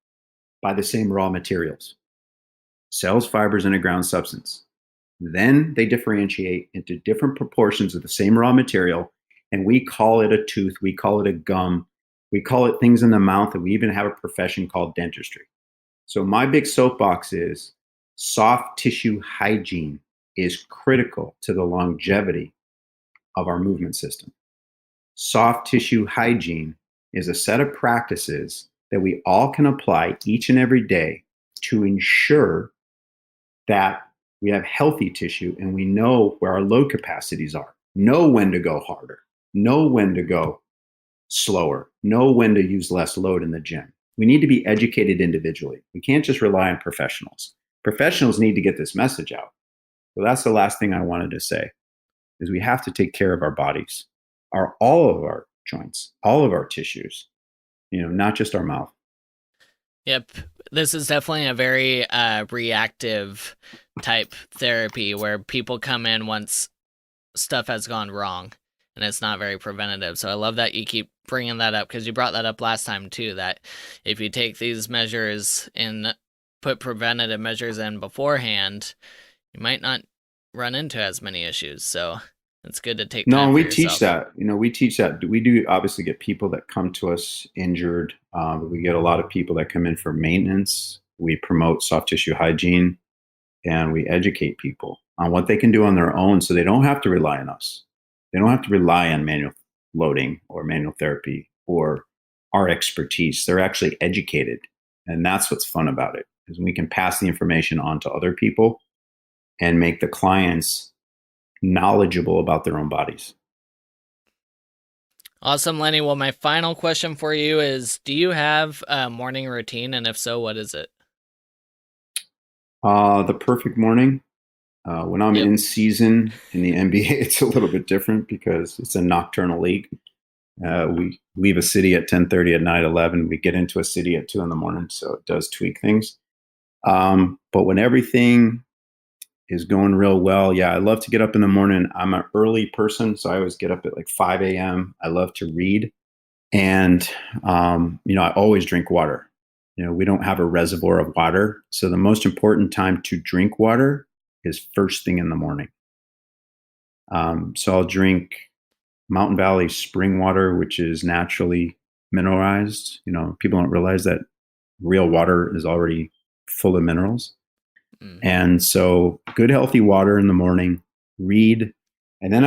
by the same raw materials: cells, fibers, and a ground substance. Then they differentiate into different proportions of the same raw material, and we call it a tooth, we call it a gum, we call it things in the mouth, and we even have a profession called dentistry. So my big soapbox is soft tissue hygiene is critical to the longevity of our movement system. Soft tissue hygiene is a set of practices that we all can apply each and every day to ensure that we have healthy tissue and we know where our load capacities are, know when to go harder, know when to go slower, know when to use less load in the gym. We need to be educated individually. We can't just rely on professionals. Professionals need to get this message out. So that's the last thing I wanted to say, is we have to take care of our bodies, all of our joints, all of our tissues, not just our mouth. Yep. This is definitely a very reactive type therapy where people come in once stuff has gone wrong, and it's not very preventative. So I love that you keep bringing that up, because you brought that up last time too, that if you take these measures and put preventative measures in beforehand, you might not run into as many issues. So it's good to take time. No, we for teach yourself. that. We teach that. We do obviously get people that come to us injured. We get a lot of people that come in for maintenance. We promote soft tissue hygiene, and we educate people on what they can do on their own so they don't have to rely on us. They don't have to rely on manual loading or manual therapy or our expertise. They're actually educated. And that's what's fun about it, is we can pass the information on to other people and make the clients knowledgeable about their own bodies. Awesome, Lenny. Well, my final question for you is, do you have a morning routine? And if so, what is it? The perfect morning. When I'm in season in the NBA, it's a little bit different because it's a nocturnal league. We leave a city at 10:30 at night, 11. We get into a city at 2 a.m, so it does tweak things. But when everything is going real well, yeah, I love to get up in the morning. I'm an early person, so I always get up at like 5 a.m. I love to read. And, I always drink water. We don't have a reservoir of water. So the most important time to drink water is first thing in the morning. So I'll drink Mountain Valley spring water, which is naturally mineralized. People don't realize that real water is already full of minerals. And so good, healthy water in the morning, read. And then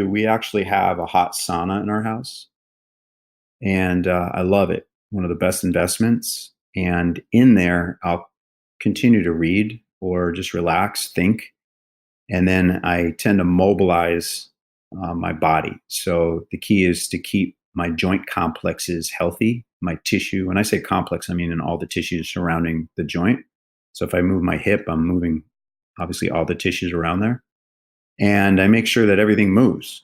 we actually have a hot sauna in our house. And I love it. One of the best investments. And in there, I'll continue to read or just relax, think. And then I tend to mobilize my body. So the key is to keep my joint complexes healthy, my tissue. When I say complex, I mean in all the tissues surrounding the joint. So if I move my hip, I'm moving obviously all the tissues around there. And I make sure that everything moves.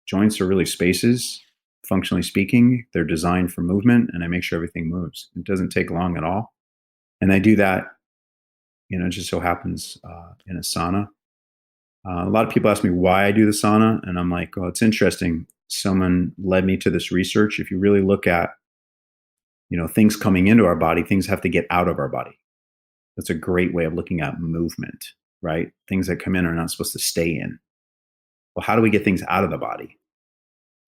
Joints are really spaces, functionally speaking. They're designed for movement, and I make sure everything moves. It doesn't take long at all. And I do that, it just so happens in a sauna. A lot of people ask me why I do the sauna, and I'm like, well, it's interesting. Someone led me to this research. If you really look at, things coming into our body, things have to get out of our body. That's a great way of looking at movement, right? Things that come in are not supposed to stay in. Well, how do we get things out of the body?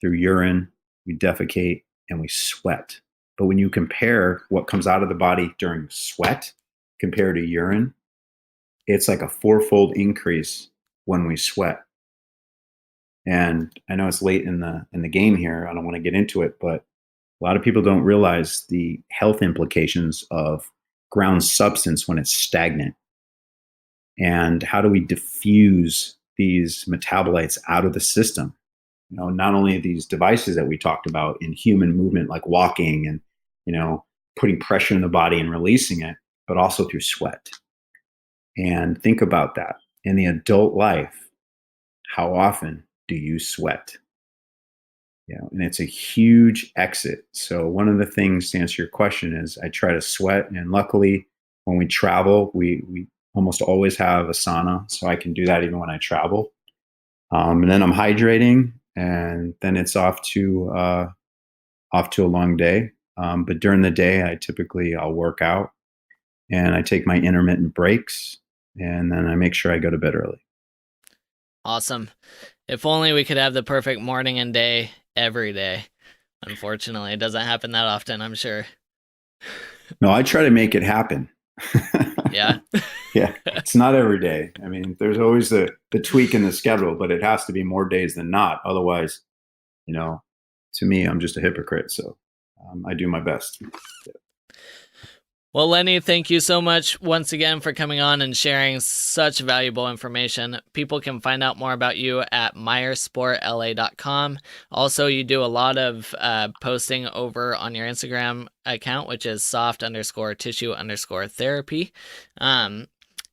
Through urine, we defecate, and we sweat. But when you compare what comes out of the body during sweat compared to urine, it's like a 4-fold increase when we sweat. And I know it's late in the game here. I don't want to get into it, but a lot of people don't realize the health implications of ground substance when it's stagnant. And how do we diffuse these metabolites out of the system? Not only these devices that we talked about in human movement, like walking and, putting pressure in the body and releasing it, but also through sweat. And think about that. In the adult life, how often do you sweat? and it's a huge exit. So one of the things, to answer your question, is I try to sweat, and luckily when we travel, we almost always have a sauna, so I can do that even when I travel. And then I'm hydrating, and then it's off to a long day. But during the day, I'll work out, and I take my intermittent breaks, and then I make sure I go to bed early. Awesome. If only we could have the perfect morning and day every day. Unfortunately, it doesn't happen that often, I'm sure. No, I try to make it happen. Yeah. Yeah, it's not every day. I mean, there's always the tweak in the schedule, but it has to be more days than not. Otherwise, to me, I'm just a hypocrite. So I do my best. Yeah. Well, Lenny, thank you so much once again for coming on and sharing such valuable information. People can find out more about you at myersportla.com. Also, you do a lot of posting over on your Instagram account, which is soft_tissue_therapy.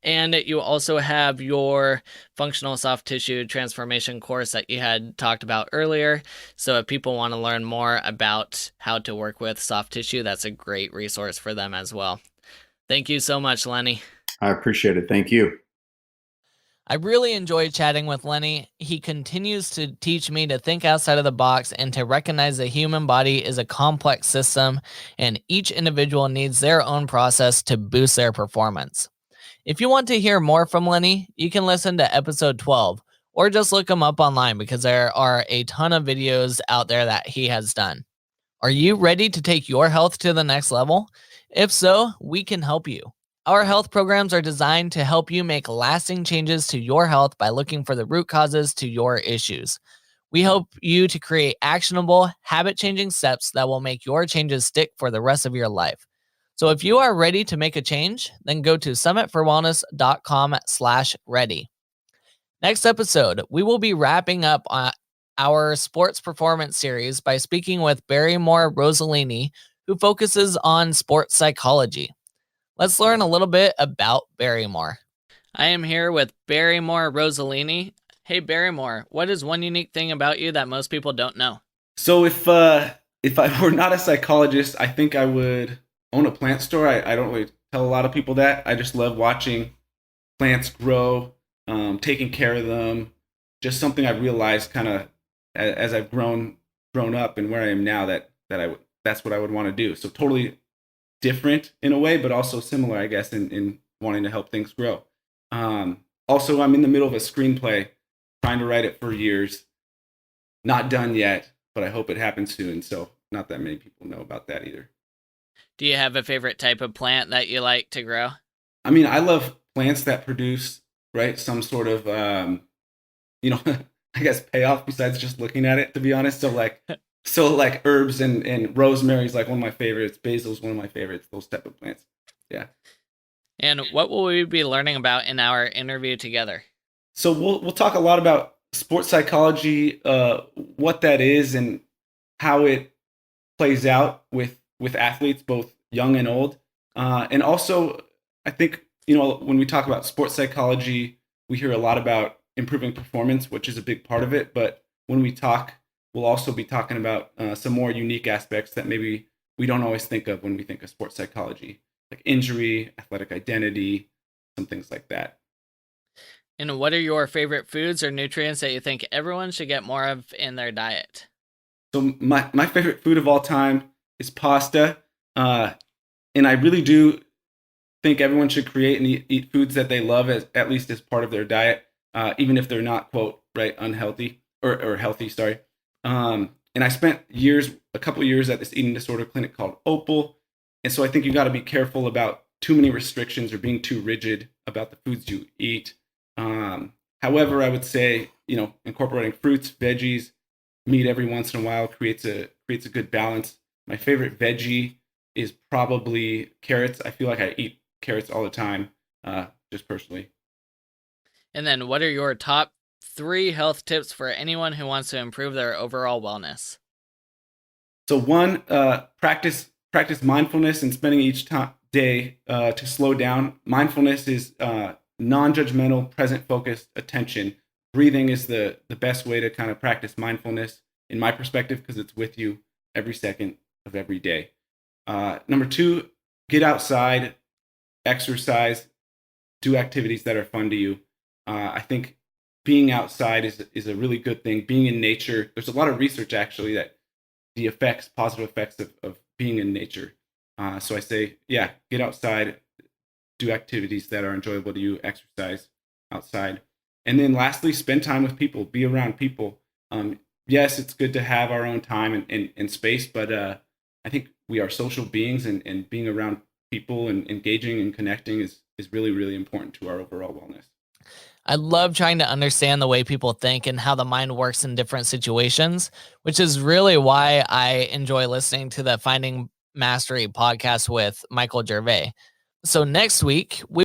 And you also have your functional soft tissue transformation course that you had talked about earlier. So if people want to learn more about how to work with soft tissue, that's a great resource for them as well. Thank you so much, Lenny. I appreciate it. Thank you. I really enjoyed chatting with Lenny. He continues to teach me to think outside of the box and to recognize the human body is a complex system, and each individual needs their own process to boost their performance. If you want to hear more from Lenny, you can listen to episode 12 or just look him up online because there are a ton of videos out there that he has done. Are you ready to take your health to the next level? If so, we can help you. Our health programs are designed to help you make lasting changes to your health by looking for the root causes to your issues. We help you to create actionable, habit-changing steps that will make your changes stick for the rest of your life. So if you are ready to make a change, then go to summitforwellness.com/ready. Next episode, we will be wrapping up our sports performance series by speaking with Barrymore Rossellini, who focuses on sports psychology. Let's learn a little bit about Barrymore. I am here with Barrymore Rossellini. Hey Barrymore, what is one unique thing about you that most people don't know? So if I were not a psychologist, I think I would own a plant store. I don't really tell a lot of people that. I just love watching plants grow, taking care of them. Just something I've realized kind of as I've grown up and where I am now that's what I would want to do. So totally different in a way, but also similar, I guess, in wanting to help things grow. Also, I'm in the middle of a screenplay, trying to write it for years. Not done yet, but I hope it happens soon. So not that many people know about that either. Do you have a favorite type of plant that you like to grow? I mean, I love plants that produce, right, some sort of, I guess payoff besides just looking at it, to be honest. So like herbs and rosemary is like one of my favorites. Basil is one of my favorites, those type of plants. Yeah. And what will we be learning about in our interview together? So we'll talk a lot about sports psychology, what that is and how it plays out with athletes, both young and old. And also, I think, when we talk about sports psychology, we hear a lot about improving performance, which is a big part of it. But when we talk, we'll also be talking about some more unique aspects that maybe we don't always think of when we think of sports psychology, like injury, athletic identity, some things like that. And what are your favorite foods or nutrients that you think everyone should get more of in their diet? So my favorite food of all time is pasta. And I really do think everyone should create and eat foods that they love at least as part of their diet, even if they're not, quote, right, unhealthy or healthy, sorry. And I spent a couple of years at this eating disorder clinic called Opal. And so I think you got to be careful about too many restrictions or being too rigid about the foods you eat. However, I would say, incorporating fruits, veggies, meat every once in a while creates a good balance. My favorite veggie is probably carrots. I feel like I eat carrots all the time, just personally. And then what are your top 3 health tips for anyone who wants to improve their overall wellness? So one, practice mindfulness and spending each day to slow down. Mindfulness is non-judgmental, present-focused attention. Breathing is the best way to kind of practice mindfulness. in my perspective, because it's with you every second of every day. Number 2, get outside, exercise, do activities that are fun to you. I think being outside is a really good thing. Being in nature, there's a lot of research actually that the positive effects of being in nature. So I say, yeah, get outside, do activities that are enjoyable to you, exercise outside. And then lastly, spend time with people, be around people. Yes, it's good to have our own time and space, but I think we are social beings, and being around people and engaging and connecting is really, really important to our overall wellness. I love trying to understand the way people think and how the mind works in different situations, which is really why I enjoy listening to the Finding Mastery podcast with Michael Gervais. So next week, we